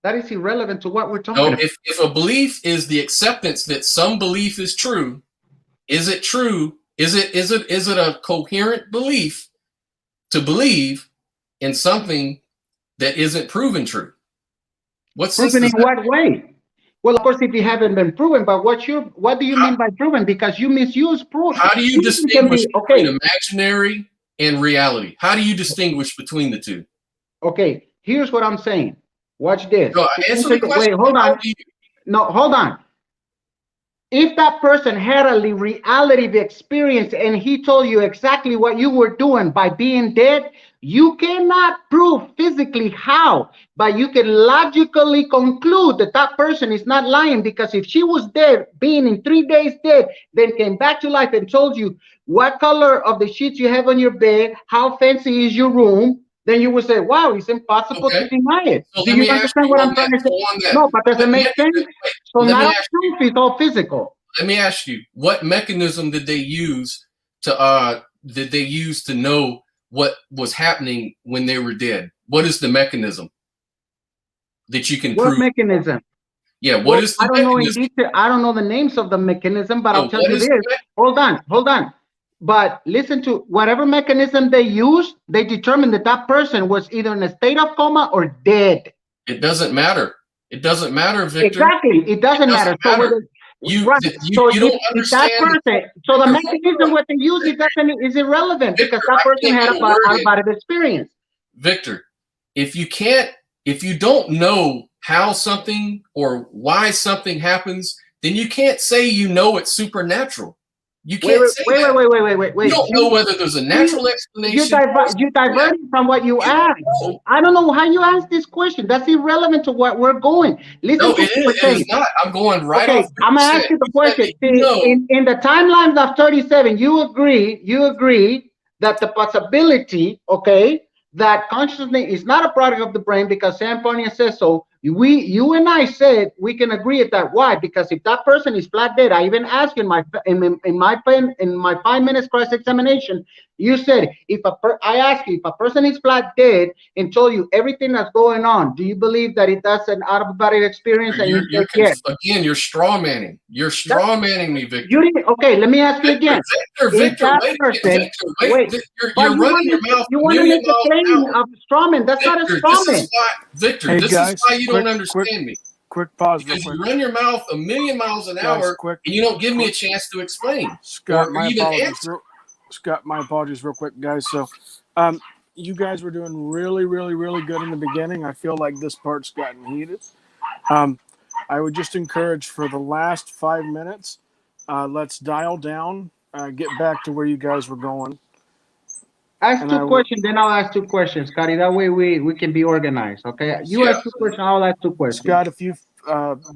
That is irrelevant to what we're talking about. If a belief is the acceptance that some belief is true, is it true? Is it a coherent belief to believe in something that isn't proven true? What's proven in what way? Well, of course, if it haven't been proven, but what do you mean by proven? Because you misuse proof. How do you distinguish between imaginary and reality? How do you distinguish between the two? Okay, here's what I'm saying. Watch this. No, answer the question. Wait, hold on. No, hold on. If that person had a reality experience and he told you exactly what you were doing by being dead, you cannot prove physically how, but you can logically conclude that that person is not lying, because if she was dead, being in 3 days dead, then came back to life and told you what color of the sheets you have on your bed, how fancy is your room, then you would say, wow, it's impossible to deny it. So do you understand what I'm trying to say? No, but does it make sense? So now proof is all physical. Let me ask you, what mechanism did they use to know what was happening when they were dead? What is the mechanism that you can prove? What mechanism? Yeah, what is the mechanism? I don't know the names of the mechanism, but I'll tell you this. Hold on. But listen to whatever mechanism they use, they determined that that person was either in a state of coma or dead. It doesn't matter. It doesn't matter, Victor. Exactly. It doesn't matter. You don't understand. So the mechanism what they use is irrelevant, Victor, because that person had a out-of-body experience. Victor, if you don't know how something or why something happens, then you can't say you know it's supernatural. You can't say that. Wait. You don't know whether there's a natural explanation. You diverted from what you asked. I don't know how you asked this question. That's irrelevant to what we're going. Listen no, it is not. I'm going right off. I'm going to ask you the question. In the timelines of 37, you agree that the possibility, that consciousness is not a product of the brain, because Sam Parnia says so. You and I said we can agree at that. Why? Because if that person is flat dead, I even asked you in my 5 minutes cross-examination, you said I asked you if a person is flat dead and told you everything that's going on, do you believe that it does an out-of-body experience? And you said yes. Again, you're straw manning. You're straw manning me, Victor. Okay, let me ask you again. Victor, wait. You're running your mouth. You want to make a claim of straw man. That's not a straw man. Victor, this is why you don't understand me. quick pause real Because quick. you run your mouth a million miles an hour quick, and you don't give me a chance to explain. Scott, or my even apologies. answer. Scott, my apologies real quick, guys. So you guys were doing really, really, really good in the beginning. I feel like this part's gotten heated. I would just encourage for the last 5 minutes, let's dial down, get back to where you guys were going. Ask two questions, then I'll ask 2 questions, Scotty. That way we can be organized, okay? You ask 2 questions, I'll ask 2 questions. Scott, if you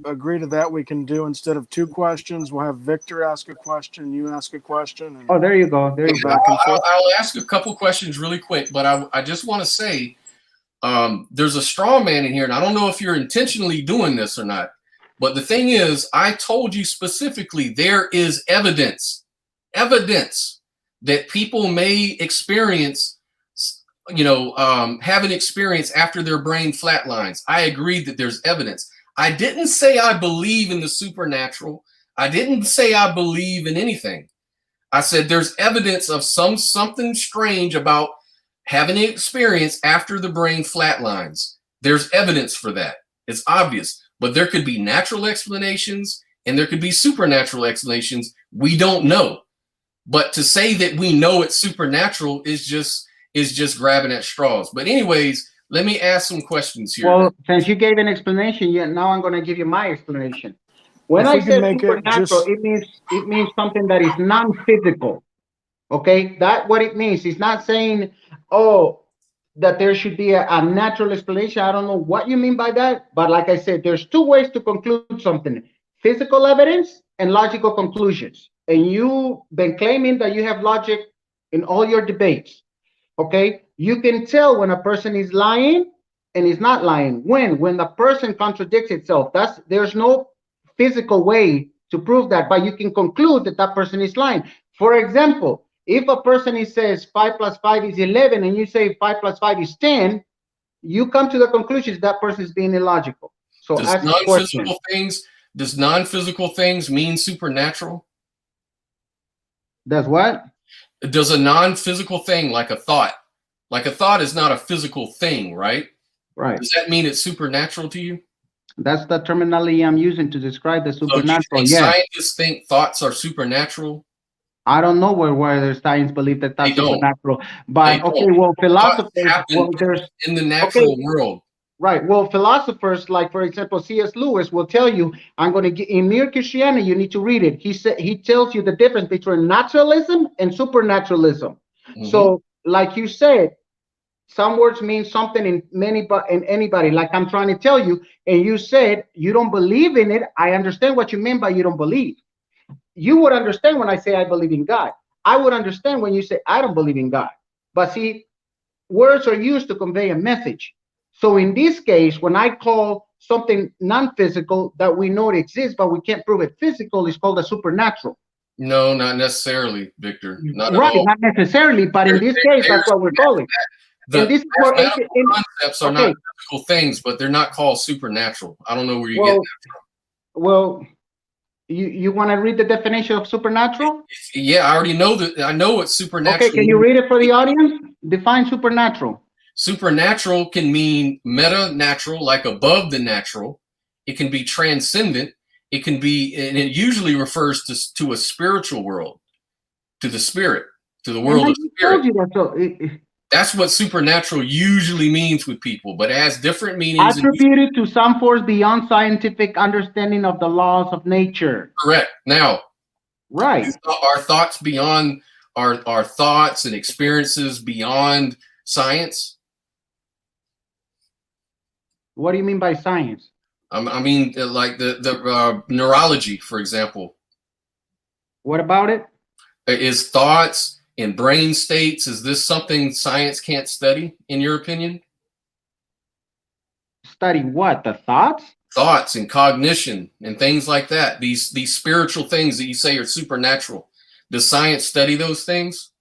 agree to that, we can do, instead of 2 questions, we'll have Victor ask a question, you ask a question. And there you go. There you go. I'll ask a couple questions really quick, but I just want to say there's a straw man in here, and I don't know if you're intentionally doing this or not. But the thing is, I told you specifically there is evidence that people may experience, have an experience after their brain flatlines. I agree that there's evidence. I didn't say I believe in the supernatural. I didn't say I believe in anything. I said there's evidence of something strange about having an experience after the brain flatlines. There's evidence for that. It's obvious. But there could be natural explanations and there could be supernatural explanations. We don't know. But to say that we know it's supernatural is just grabbing at straws. But anyways, let me ask some questions here. Well, since you gave an explanation, now I'm going to give you my explanation. When I say supernatural, it means something that is non-physical. Okay, that's what it means. It's not saying, that there should be a natural explanation. I don't know what you mean by that, but like I said, there's 2 ways to conclude something: physical evidence and logical conclusions. And you've been claiming that you have logic in all your debates. Okay, you can tell when a person is lying and is not lying. When the person contradicts itself, there's no physical way to prove that, but you can conclude that that person is lying. For example, if a person says 5 + 5 is 11 and you say 5 + 5 is 10, you come to the conclusion that person is being illogical. So does non-physical things mean supernatural? Does what? Does a non-physical thing, like a thought is not a physical thing, right? Right. Does that mean it's supernatural to you? That's the terminology I'm using to describe the supernatural. So scientists think thoughts are supernatural? I don't know where science believe that that's supernatural. But philosophers, there's in the natural world. Right. Well, philosophers, like for example, C.S. Lewis will tell you, I'm going to get in Mere Christianity, you need to read it. He tells you the difference between naturalism and supernaturalism. Mm-hmm. So, like you said, some words mean something in anybody. Like I'm trying to tell you, and you said you don't believe in it. I understand what you mean by you don't believe. You would understand when I say I believe in God. I would understand when you say I don't believe in God. But see, words are used to convey a message. So in this case, when I call something non-physical that we know it exists, but we can't prove it physical, it's called a supernatural. No, not necessarily, Victor. Not right, at all. Not necessarily, but in this case, that's what we're calling. The concepts are not physical things, but they're not called supernatural. I don't know where you get that from. Well, you want to read the definition of supernatural? Yeah, I already know that. I know what supernatural. Okay, can you read it for the audience? Define supernatural. Supernatural can mean meta-natural, like above the natural. It can be transcendent. It can be, and it usually refers to a spiritual world, to the spirit, to the world of spirit. That's what supernatural usually means with people, but it has different meanings. Attributed to some force beyond scientific understanding of the laws of nature. Correct. Now, right. Our thoughts beyond our thoughts and experiences beyond science. What do you mean by science? I mean, like the neurology, for example. What about it? Is thoughts in brain states, is this something science can't study, in your opinion? Study what? The thoughts? Thoughts and cognition and things like that. These spiritual things that you say are supernatural. Does science study those things?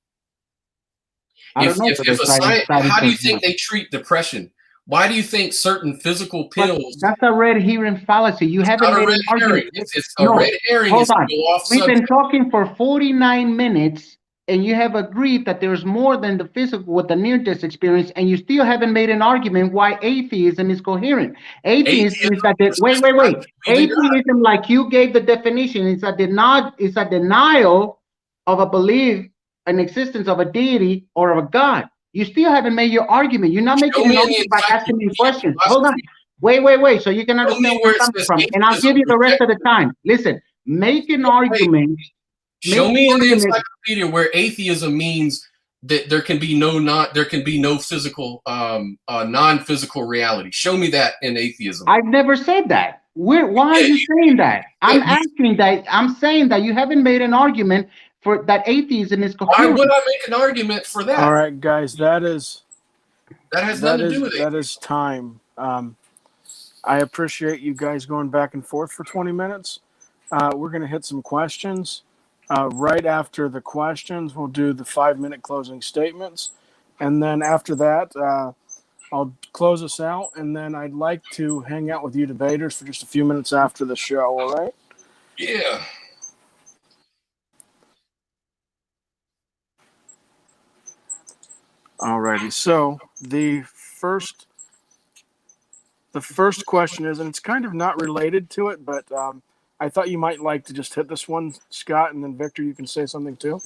I don't know. How do you think they treat depression? Why do you think certain physical pills? That's a red herring fallacy. You haven't made an argument. It's a red herring. Hold on. We've been talking for 49 minutes and you have agreed that there's more than the physical with the near-death experience, and you still haven't made an argument why atheism is coherent. Atheism is Atheism that is just not believing God. atheism, like you gave the definition, is a denial of a belief, an existence of a deity or of a God. You still haven't made your argument. You're not Show making an me in the argument by asking me Encyclopedia of questions. Hold on. Philosophy. Wait, so you can Show understand me where where I'm it coming says from. And I'll atheism give you the rest of the rejects. time. Listen, make an Wait, argument. show Make me in the an argument. encyclopedia where atheism means that there can be no physical non-physical reality. Show me that in atheism. I've never said that. Why are Yeah, you saying that? yeah, I'm saying that you haven't made an argument for that atheism is why coherent. would I make an argument for All that? right, guys, That has nothing to do with it. that is time. I appreciate you guys going back and forth for 20 minutes. We're going to hit some questions. Right after the questions, we'll do the 5-minute closing statements. And then after that, I'll close us out. And then I'd like to hang out with you debaters for just a few minutes after the show, all right? Yeah. All righty. So the first question is, and it's kind of not related to it, but I thought you might like to just hit this one, Scott, and then Victor, you can say something too.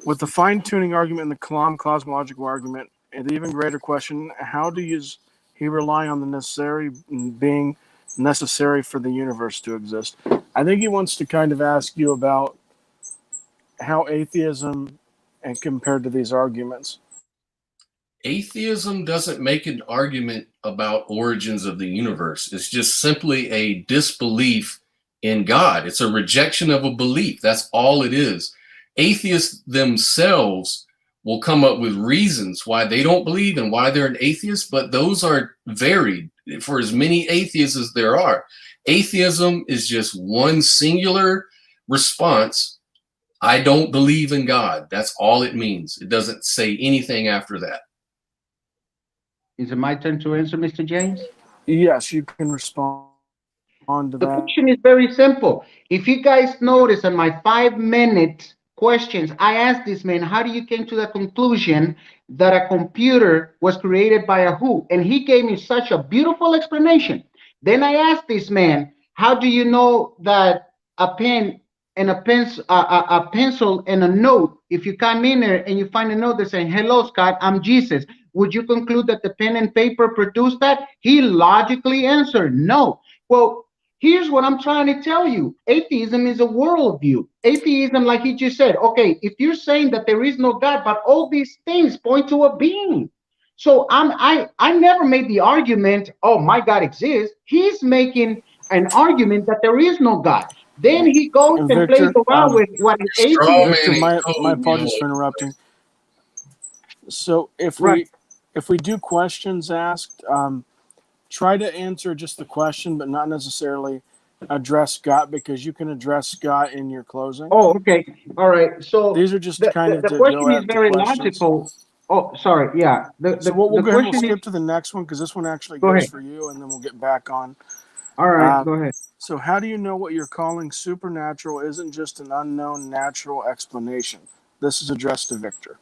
With the fine-tuning argument and the Kalam cosmological argument, an even greater question: how does he rely on the necessary being necessary for the universe to exist? I think he wants to kind of ask you about how atheism and compared to these arguments. Atheism doesn't make an argument about origins of the universe. It's just simply a disbelief in God. It's a rejection of a belief. That's all it is. Atheists themselves will come up with reasons why they don't believe and why they're an atheist, but those are varied for as many atheists as there are. Atheism is just one singular response. I don't believe in God. That's all it means. It doesn't say anything after that. Is it my turn to answer, Mr. James? Yes, you can respond to The that. question is very simple. If you guys notice in my 5-minute questions, I asked this man, how do you came to the conclusion that a computer was created by a who? And he gave me such a beautiful explanation. Then I asked this man, how do you know that a pen and a pencil and a note, if you come in there and you find a note that's saying, hello, Scott, I'm Jesus, would you conclude that the pen and paper produced that? He logically answered, no. Well, here's what I'm trying to tell you. Atheism is a worldview. Atheism, like he just said, okay, if you're saying that there is no God, but all these things point to a being. So I never made the argument, oh, my God exists. He's making an argument that there is no God. Then he goes and plays Victor, around with what an Straw atheist. Victor, manning my code, apologies for interrupting. So if Right. we do questions asked, try to answer just the question, but not necessarily address Scott, because you can address Scott in your closing. Oh, okay. All right. So These are just the kind of to question go is at the very questions. logical. Oh, sorry. Yeah. So we'll go ahead and we'll question skip is, to the next one, because this one actually go goes ahead. for you, and then we'll get back on. All right. Go ahead. So how do you know what you're calling supernatural isn't just an unknown natural explanation? This is addressed to Victor.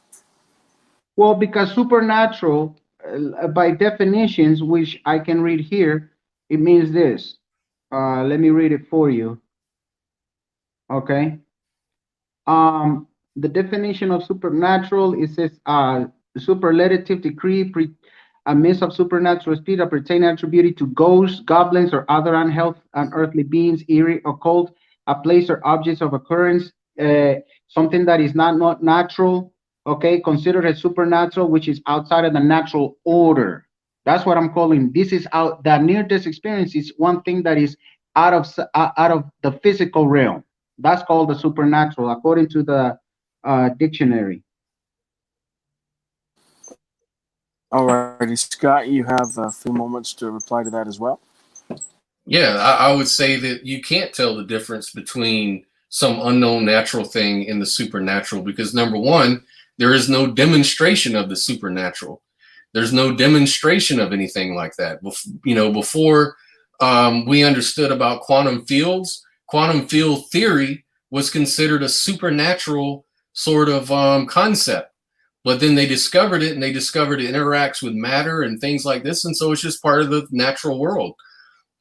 Well, because supernatural, by definitions, which I can read here, it means this. Let me read it for you. Okay. The definition of supernatural, it says superlative decree, a means of supernatural speed, a pertaining attribute to ghosts, goblins, or other unearthly beings, eerie, occult, a place or objects of occurrence, something that is not natural, okay, considered as supernatural, which is outside of the natural order. That's what I'm calling. This is out. The near-death experience is one thing that is out of the physical realm. That's called the supernatural, according to the dictionary. All righty, Scott, you have a few moments to reply to that as well. Yeah, I would say that you can't tell the difference between some unknown natural thing and the supernatural, because number one, there is no demonstration of the supernatural. There's no demonstration of anything like that. Before we understood about quantum field theory was considered a supernatural sort of concept. But then they discovered it, and they discovered it interacts with matter and things like this, and so it's just part of the natural world.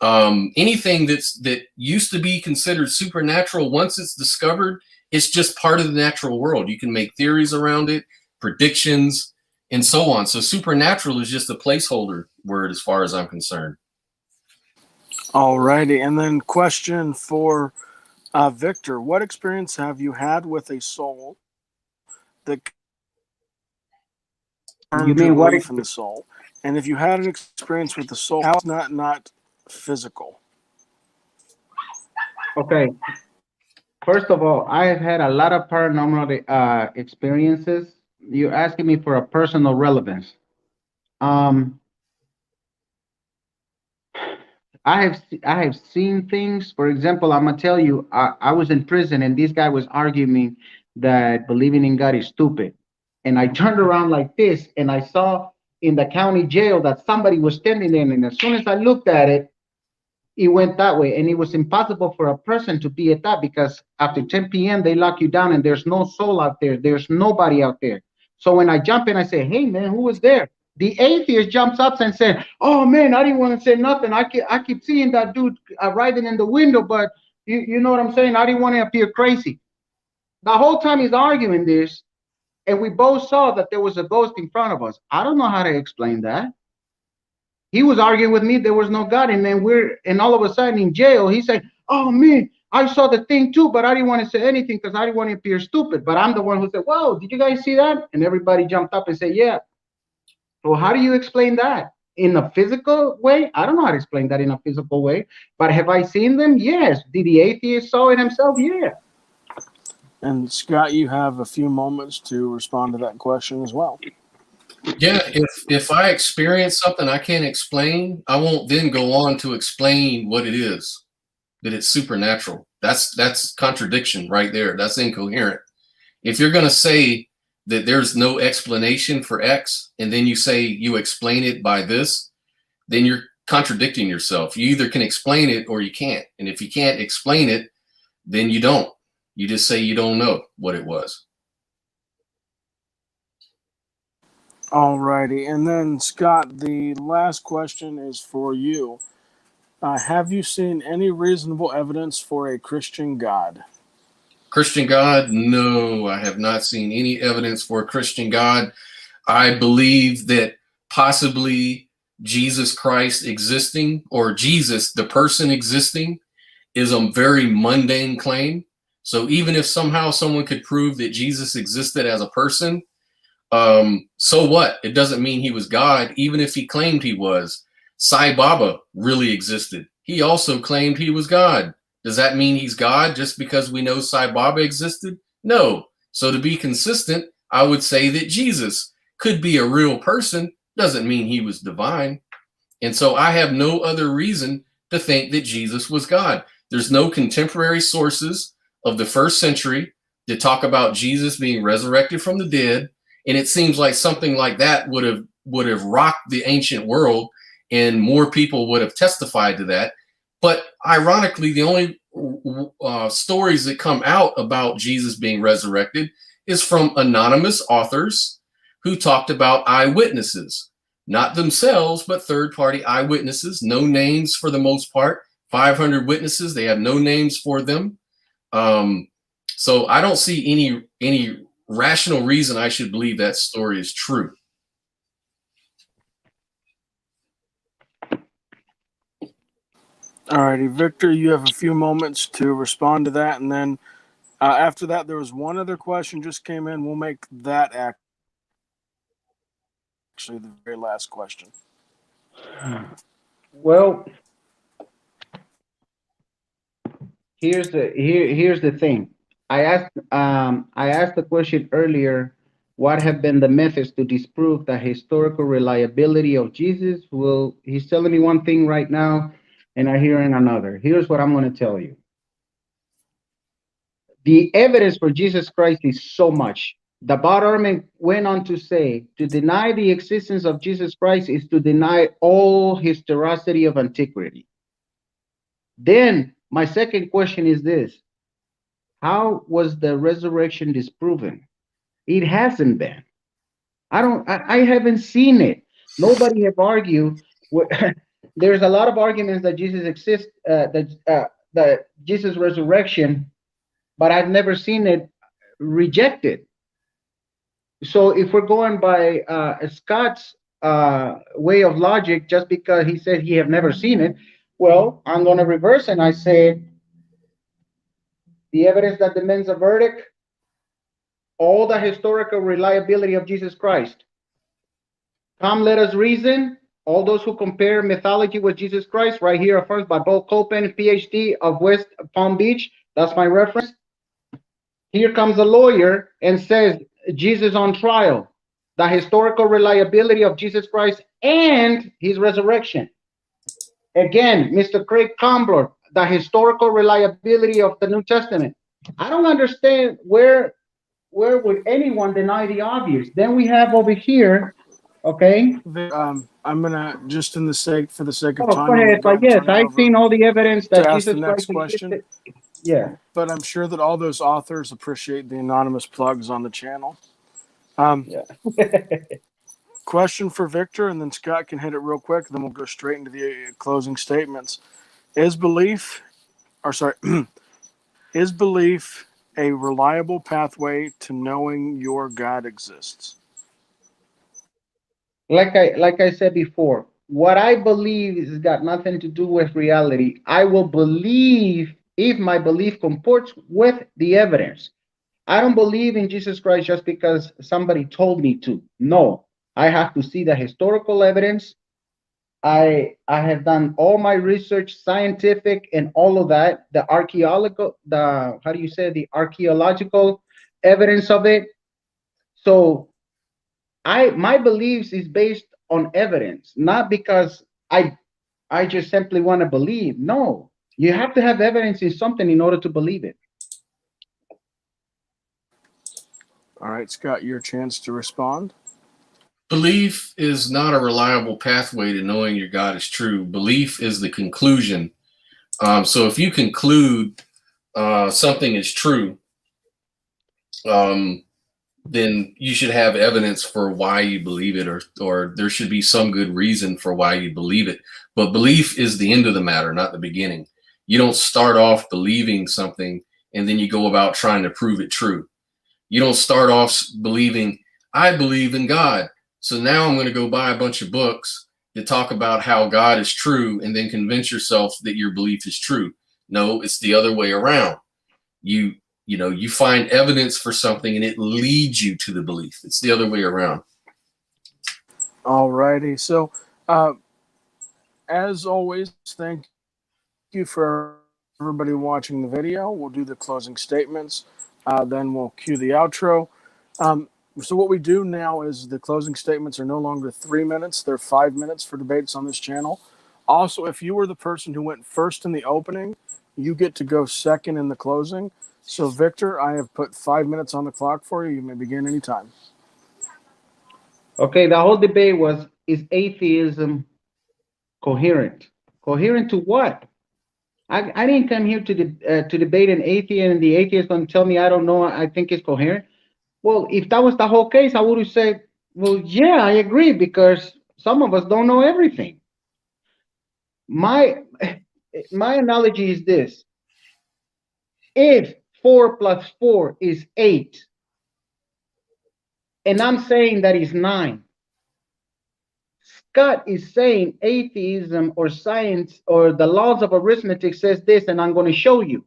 Anything that used to be considered supernatural, once it's discovered, it's just part of the natural world. You can make theories around it, predictions, and so on. So supernatural is just a placeholder word as far as I'm concerned. All righty. And then question for Victor. What experience have you had with a soul that You mean what? away from the soul? And if you had an experience with the soul, how is not physical? Okay. First of all, I have had a lot of paranormal experiences. You're asking me for a personal relevance. I have seen things. For example, I'm gonna tell you, I was in prison and this guy was arguing me that believing in God is stupid. And I turned around like this and I saw in the county jail that somebody was standing there. And as soon as I looked at it, it went that way. And it was impossible for a person to be at that because after 10 p.m. they lock you down and there's no soul out there. There's nobody out there. So when I jump in, I say, hey man, who was there? The atheist jumps up and said, oh man, I didn't want to say nothing. I keep seeing that dude riding in the window, but you know what I'm saying? I didn't want to appear crazy. The whole time he's arguing this, and we both saw that there was a ghost in front of us. I don't know how to explain that. He was arguing with me there was no God, and then all of a sudden in jail, he said, oh man, I saw the thing too, but I didn't want to say anything because I didn't want to appear stupid. But I'm the one who said, whoa, did you guys see that? And everybody jumped up and said, yeah. So how do you explain that? In a physical way? I don't know how to explain that in a physical way. But have I seen them? Yes. Did the atheist saw it himself? Yeah. And Scott, you have a few moments to respond to that question as well. Yeah, if I experience something I can't explain, I won't then go on to explain what it is, that it's supernatural. That's contradiction right there. That's incoherent. If you're going to say that there's no explanation for X, and then you say you explain it by this, then you're contradicting yourself. You either can explain it or you can't. And if you can't explain it, then you don't. You just say you don't know what it was. All righty. And then, Scott, the last question is for you. Have you seen any reasonable evidence for a Christian God? Christian God? No, I have not seen any evidence for a Christian God. I believe that possibly Jesus Christ existing, or Jesus, the person existing, is a very mundane claim. So even if somehow someone could prove that Jesus existed as a person, so what? It doesn't mean he was God, even if he claimed he was. Sai Baba really existed. He also claimed he was God. Does that mean he's God just because we know Sai Baba existed? No. So to be consistent, I would say that Jesus could be a real person, doesn't mean he was divine. And so I have no other reason to think that Jesus was God. There's no contemporary sources of the first century that talk about Jesus being resurrected from the dead. And it seems like something like that would have rocked the ancient world, and more people would have testified to that. But ironically, the only stories that come out about Jesus being resurrected is from anonymous authors who talked about eyewitnesses, not themselves, but third-party eyewitnesses, no names for the most part, 500 witnesses, they have no names for them. So I don't see any rational reason I should believe that story is true. All righty, Victor, you have a few moments to respond to that. And then after that, there was one other question just came in. We'll make that actually the very last question. Well, here's the thing. I asked the question earlier, what have been the methods to disprove the historical reliability of Jesus? Well, he's telling me one thing right now, and I hear in another. Here's what I'm going to tell you. The evidence for Jesus Christ is so much. The Bart Ehrman went on to say, to deny the existence of Jesus Christ is to deny all historicity of antiquity. Then my second question is this. How was the resurrection disproven? It hasn't been. I haven't seen it. Nobody have argued. There's a lot of arguments that Jesus exists, that Jesus resurrection, but I've never seen it rejected. So if we're going by Scott's way of logic, just because he said he have never seen it, well, I'm going to reverse and I say the evidence that demands a verdict, all the historical reliability of Jesus Christ. Come, let us reason. All those who compare mythology with Jesus Christ, right here affirmed by Bo Copen, PhD of West Palm Beach. That's my reference. Here comes a lawyer and says Jesus on trial, the historical reliability of Jesus Christ and his resurrection. Again, Mr. Craig Combler, the historical reliability of the New Testament. I don't understand where would anyone deny the obvious. Then we have over here, okay. I'm gonna just for the sake of Oh, time, go ahead. But yes, I've seen all the evidence to that ask the Jesus next Christ question. existed. Yeah. But I'm sure that all those authors appreciate the anonymous plugs on the channel. Yeah. Question for Victor, and then Scott can hit it real quick. Then we'll go straight into the closing statements. Is belief a reliable pathway to knowing your God exists? Like I said before, what I believe has got nothing to do with reality. I will believe if my belief comports with the evidence. I don't believe in Jesus Christ just because somebody told me to. No, I have to see the historical evidence. I have done all my research, scientific and all of that, the archaeological evidence of it. So my beliefs is based on evidence, not because I just simply want to believe. No, you have to have evidence in something in order to believe it. All right, Scott, your chance to respond. Belief is not a reliable pathway to knowing your God is true. Belief is the conclusion. So if you conclude something is true, then you should have evidence for why you believe it, or there should be some good reason for why you believe it. But belief is the end of the matter, not the beginning. You don't start off believing something and then you go about trying to prove it true. You don't start off believing, I believe in God, so now I'm going to go buy a bunch of books that talk about how God is true and then convince yourself that your belief is true. No, it's the other way around. You find evidence for something and it leads you to the belief. It's the other way around. All righty. So, as always, thank you for everybody watching the video. We'll do the closing statements. Then we'll cue the outro. So what we do now is the closing statements are no longer 3 minutes. They're 5 minutes for debates on this channel. Also, if you were the person who went first in the opening, you get to go second in the closing. So, Victor, I have put 5 minutes on the clock for you. You may begin anytime. Okay, the whole debate was, is atheism coherent? Coherent to what? I didn't come here to debate an atheist, and the atheist going to tell me I don't know, I think it's coherent. Well, if that was the whole case, I would have said, well, yeah, I agree, because some of us don't know everything. My analogy is this. If 4 plus 4 is 8, and I'm saying that is 9, Scott is saying atheism or science or the laws of arithmetic says this, and I'm going to show you.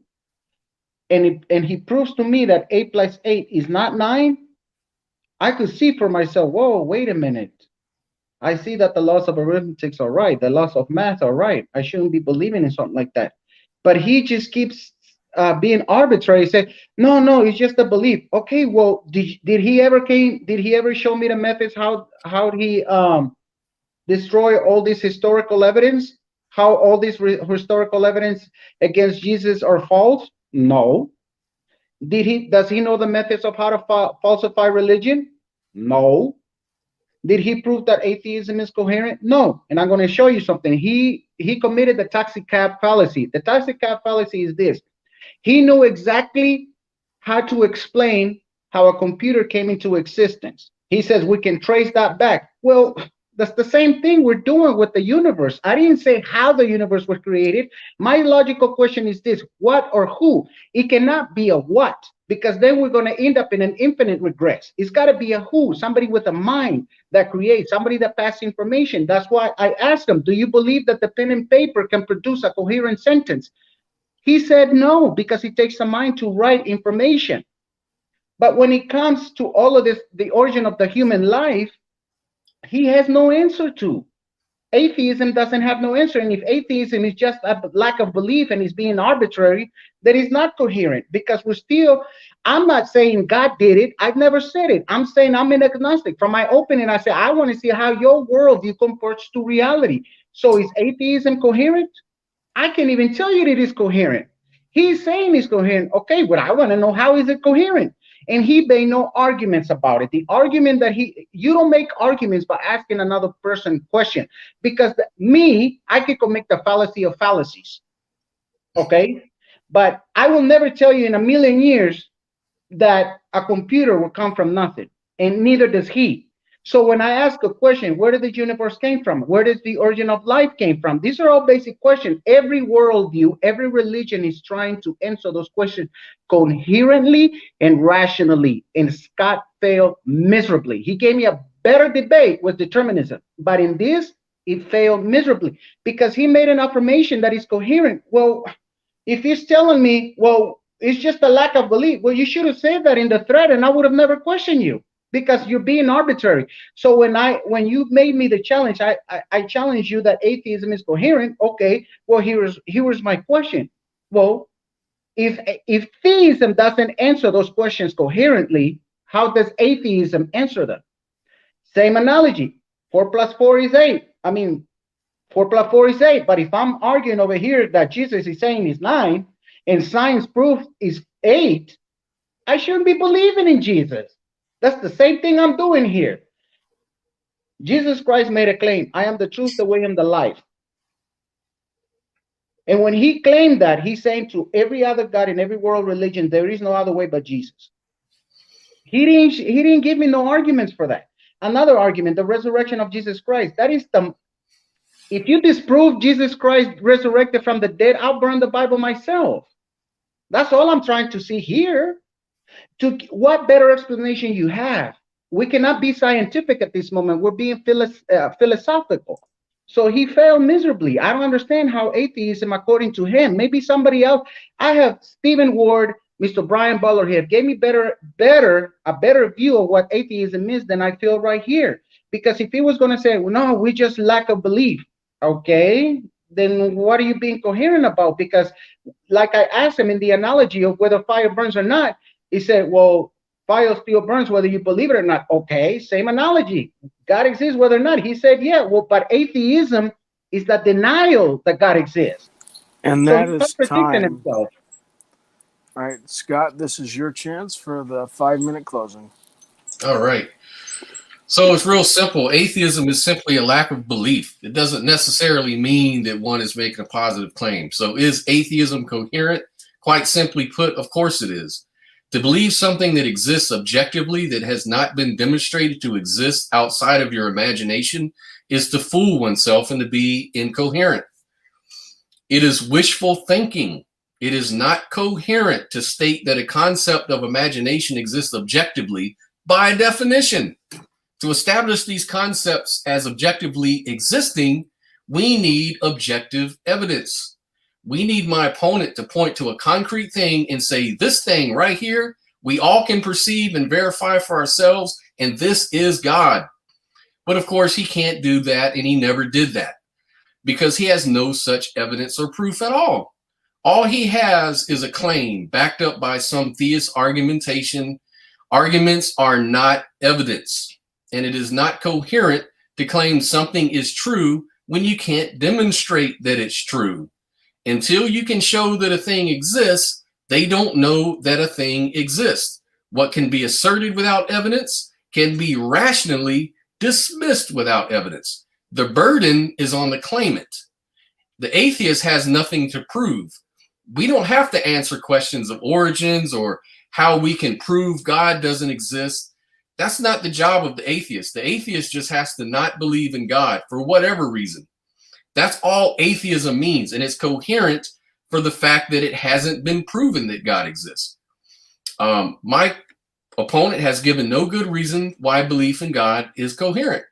And he proves to me that 8 plus 8 is not 9. I could see for myself, whoa, wait a minute. I see that the laws of arithmetic are right. The laws of math are right. I shouldn't be believing in something like that. But he just keeps being arbitrary. Say, no, it's just a belief. Okay, well, did he ever show me the methods how he destroy all this historical evidence? How all this historical evidence against Jesus are false? No. Does he know the methods of how to falsify religion? No. Did he prove that atheism is coherent? No. And I'm going to show you something. He committed the taxi cab fallacy. The taxi cab fallacy is this. He knew exactly how to explain how a computer came into existence. He says we can trace that back. Well, that's the same thing we're doing with the universe. I didn't say how the universe was created. My logical question is this: what or who? It cannot be a what, because then we're going to end up in an infinite regress. It's got to be a who, somebody with a mind that creates, somebody that passes information. That's why I asked him, do you believe that the pen and paper can produce a coherent sentence? He said no, because it takes a mind to write information. But when it comes to all of this, the origin of the human life, he has no answer to. Atheism doesn't have no answer. And if atheism is just a lack of belief and is being arbitrary, then it's not coherent, because we're still, I'm not saying God did it. I've never said it. I'm saying I'm an agnostic. From my opening, I say, I want to see how your worldview compares to reality. So is atheism coherent? I can't even tell you that it is coherent. He's saying it's coherent. Okay, but I want to know, how is it coherent? And he made no arguments about it. The argument that you don't make arguments by asking another person question, because I could commit the fallacy of fallacies. Okay, but I will never tell you in a million years that a computer will come from nothing, and neither does he. So when I ask a question, where did the universe came from? Where does the origin of life came from? These are all basic questions. Every worldview, every religion is trying to answer those questions coherently and rationally. And Scott failed miserably. He gave me a better debate with determinism, but in this, it failed miserably, because he made an affirmation that is coherent. Well, if he's telling me, well, it's just a lack of belief, well, you should have said that in the thread, and I would have never questioned you, because you're being arbitrary. So when you made me the challenge, I challenged you that atheism is coherent. Okay, well, here's my question. Well, if theism doesn't answer those questions coherently, how does atheism answer them? Same analogy. 4 plus 4 is 8. I mean, 4 plus 4 is 8. But if I'm arguing over here that Jesus is saying is 9, and science proof is 8, I shouldn't be believing in Jesus. That's the same thing I'm doing here. Jesus Christ made a claim: I am the truth, the way, and the life. And when he claimed that, he's saying to every other God in every world religion, there is no other way but Jesus. He didn't give me no arguments for that. Another argument, the resurrection of Jesus Christ. That is if you disprove Jesus Christ resurrected from the dead, I'll burn the Bible myself. That's all I'm trying to see here. What better explanation you have? We cannot be scientific at this moment. We're being philosophical. So he failed miserably. I don't understand how atheism, according to him, maybe somebody else. I have Stephen Ward, Mr. Brian Butler here, gave me a better view of what atheism is than I feel right here. Because if he was going to say, well, no, we just lack of belief, okay, then what are you being coherent about? Because like I asked him in the analogy of whether fire burns or not, he said, well, fire still burns whether you believe it or not. Okay, same analogy. God exists whether or not. He said, yeah, well, but atheism is the denial that God exists. And that is time. Himself. All right, Scott, this is your chance for the 5-minute closing. All right. So it's real simple. Atheism is simply a lack of belief. It doesn't necessarily mean that one is making a positive claim. So is atheism coherent? Quite simply put, of course it is. To believe something that exists objectively that has not been demonstrated to exist outside of your imagination is to fool oneself and to be incoherent. It is wishful thinking. It is not coherent to state that a concept of imagination exists objectively by definition. To establish these concepts as objectively existing, we need objective evidence. We need my opponent to point to a concrete thing and say, this thing right here, we all can perceive and verify for ourselves, and this is God. But of course, he can't do that, and he never did that because he has no such evidence or proof at all. All he has is a claim backed up by some theist argumentation. Arguments are not evidence, and it is not coherent to claim something is true when you can't demonstrate that it's true. Until you can show that a thing exists, they don't know that a thing exists. What can be asserted without evidence can be rationally dismissed without evidence. The burden is on the claimant. The atheist has nothing to prove. We don't have to answer questions of origins or how we can prove God doesn't exist. That's not the job of the atheist. The atheist just has to not believe in God for whatever reason. That's all atheism means, and it's coherent for the fact that it hasn't been proven that God exists. My opponent has given no good reason why belief in God is coherent.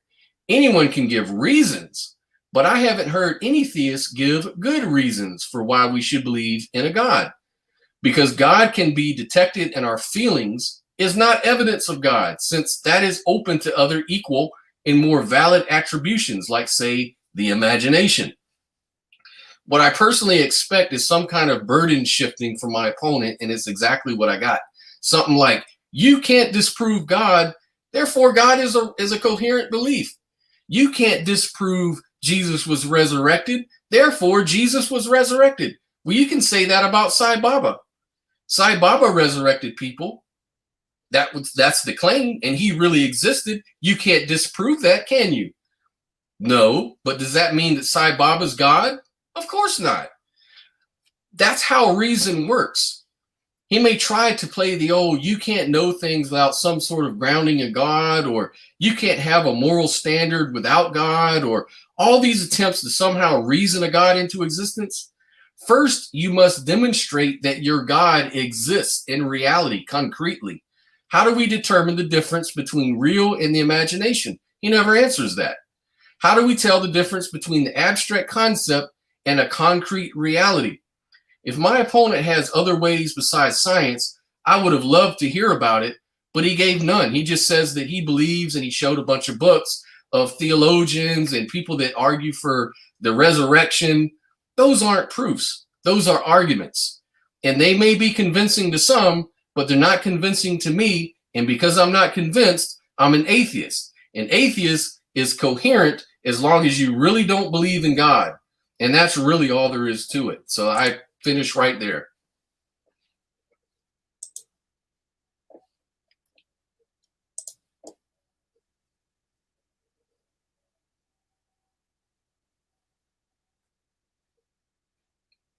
Anyone can give reasons, but I haven't heard any theists give good reasons for why we should believe in a God. Because God can be detected in our feelings is not evidence of God, since that is open to other equal and more valid attributions, like, say, the imagination. What I personally expect is some kind of burden shifting from my opponent, and it's exactly what I got. Something like, you can't disprove God, therefore God is a coherent belief. You can't disprove Jesus was resurrected, therefore Jesus was resurrected. Well, you can say that about Sai Baba. Sai Baba resurrected people. That's the claim, and he really existed. You can't disprove that, can you? No, but does that mean that Sai Baba's God? Of course not. That's how reason works. He may try to play the old, you can't know things without some sort of grounding in God, or you can't have a moral standard without God, or all these attempts to somehow reason a God into existence. First, you must demonstrate that your God exists in reality, concretely. How do we determine the difference between real and the imagination? He never answers that. How do we tell the difference between the abstract concept and a concrete reality? If my opponent has other ways besides science, I would have loved to hear about it, but he gave none. He just says that he believes, and he showed a bunch of books of theologians and people that argue for the resurrection. Those aren't proofs. Those are arguments. And they may be convincing to some, but they're not convincing to me. And because I'm not convinced, I'm an atheist. An atheist is coherent as long as you really don't believe in God. And that's really all there is to it. So I finish right there.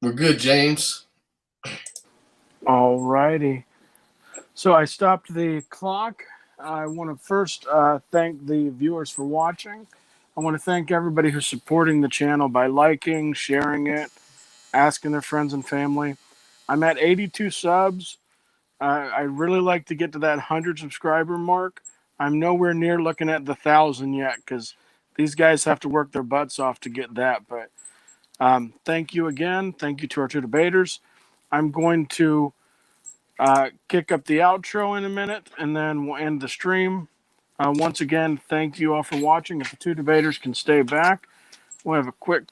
We're good, James. All righty. So I stopped the clock. I want to first thank the viewers for watching. I want to thank everybody who's supporting the channel by liking, sharing it, asking their friends and family. I'm at 82 subs. I really like to get to that 100 subscriber mark. I'm nowhere near looking at the 1,000 yet because these guys have to work their butts off to get that. But thank you again. Thank you to our two debaters. I'm going to kick up the outro in a minute, and then we'll end the stream. Once again, thank you all for watching. If the two debaters can stay back, we'll have a quick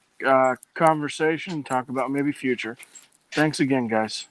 conversation and talk about maybe future. Thanks again, guys.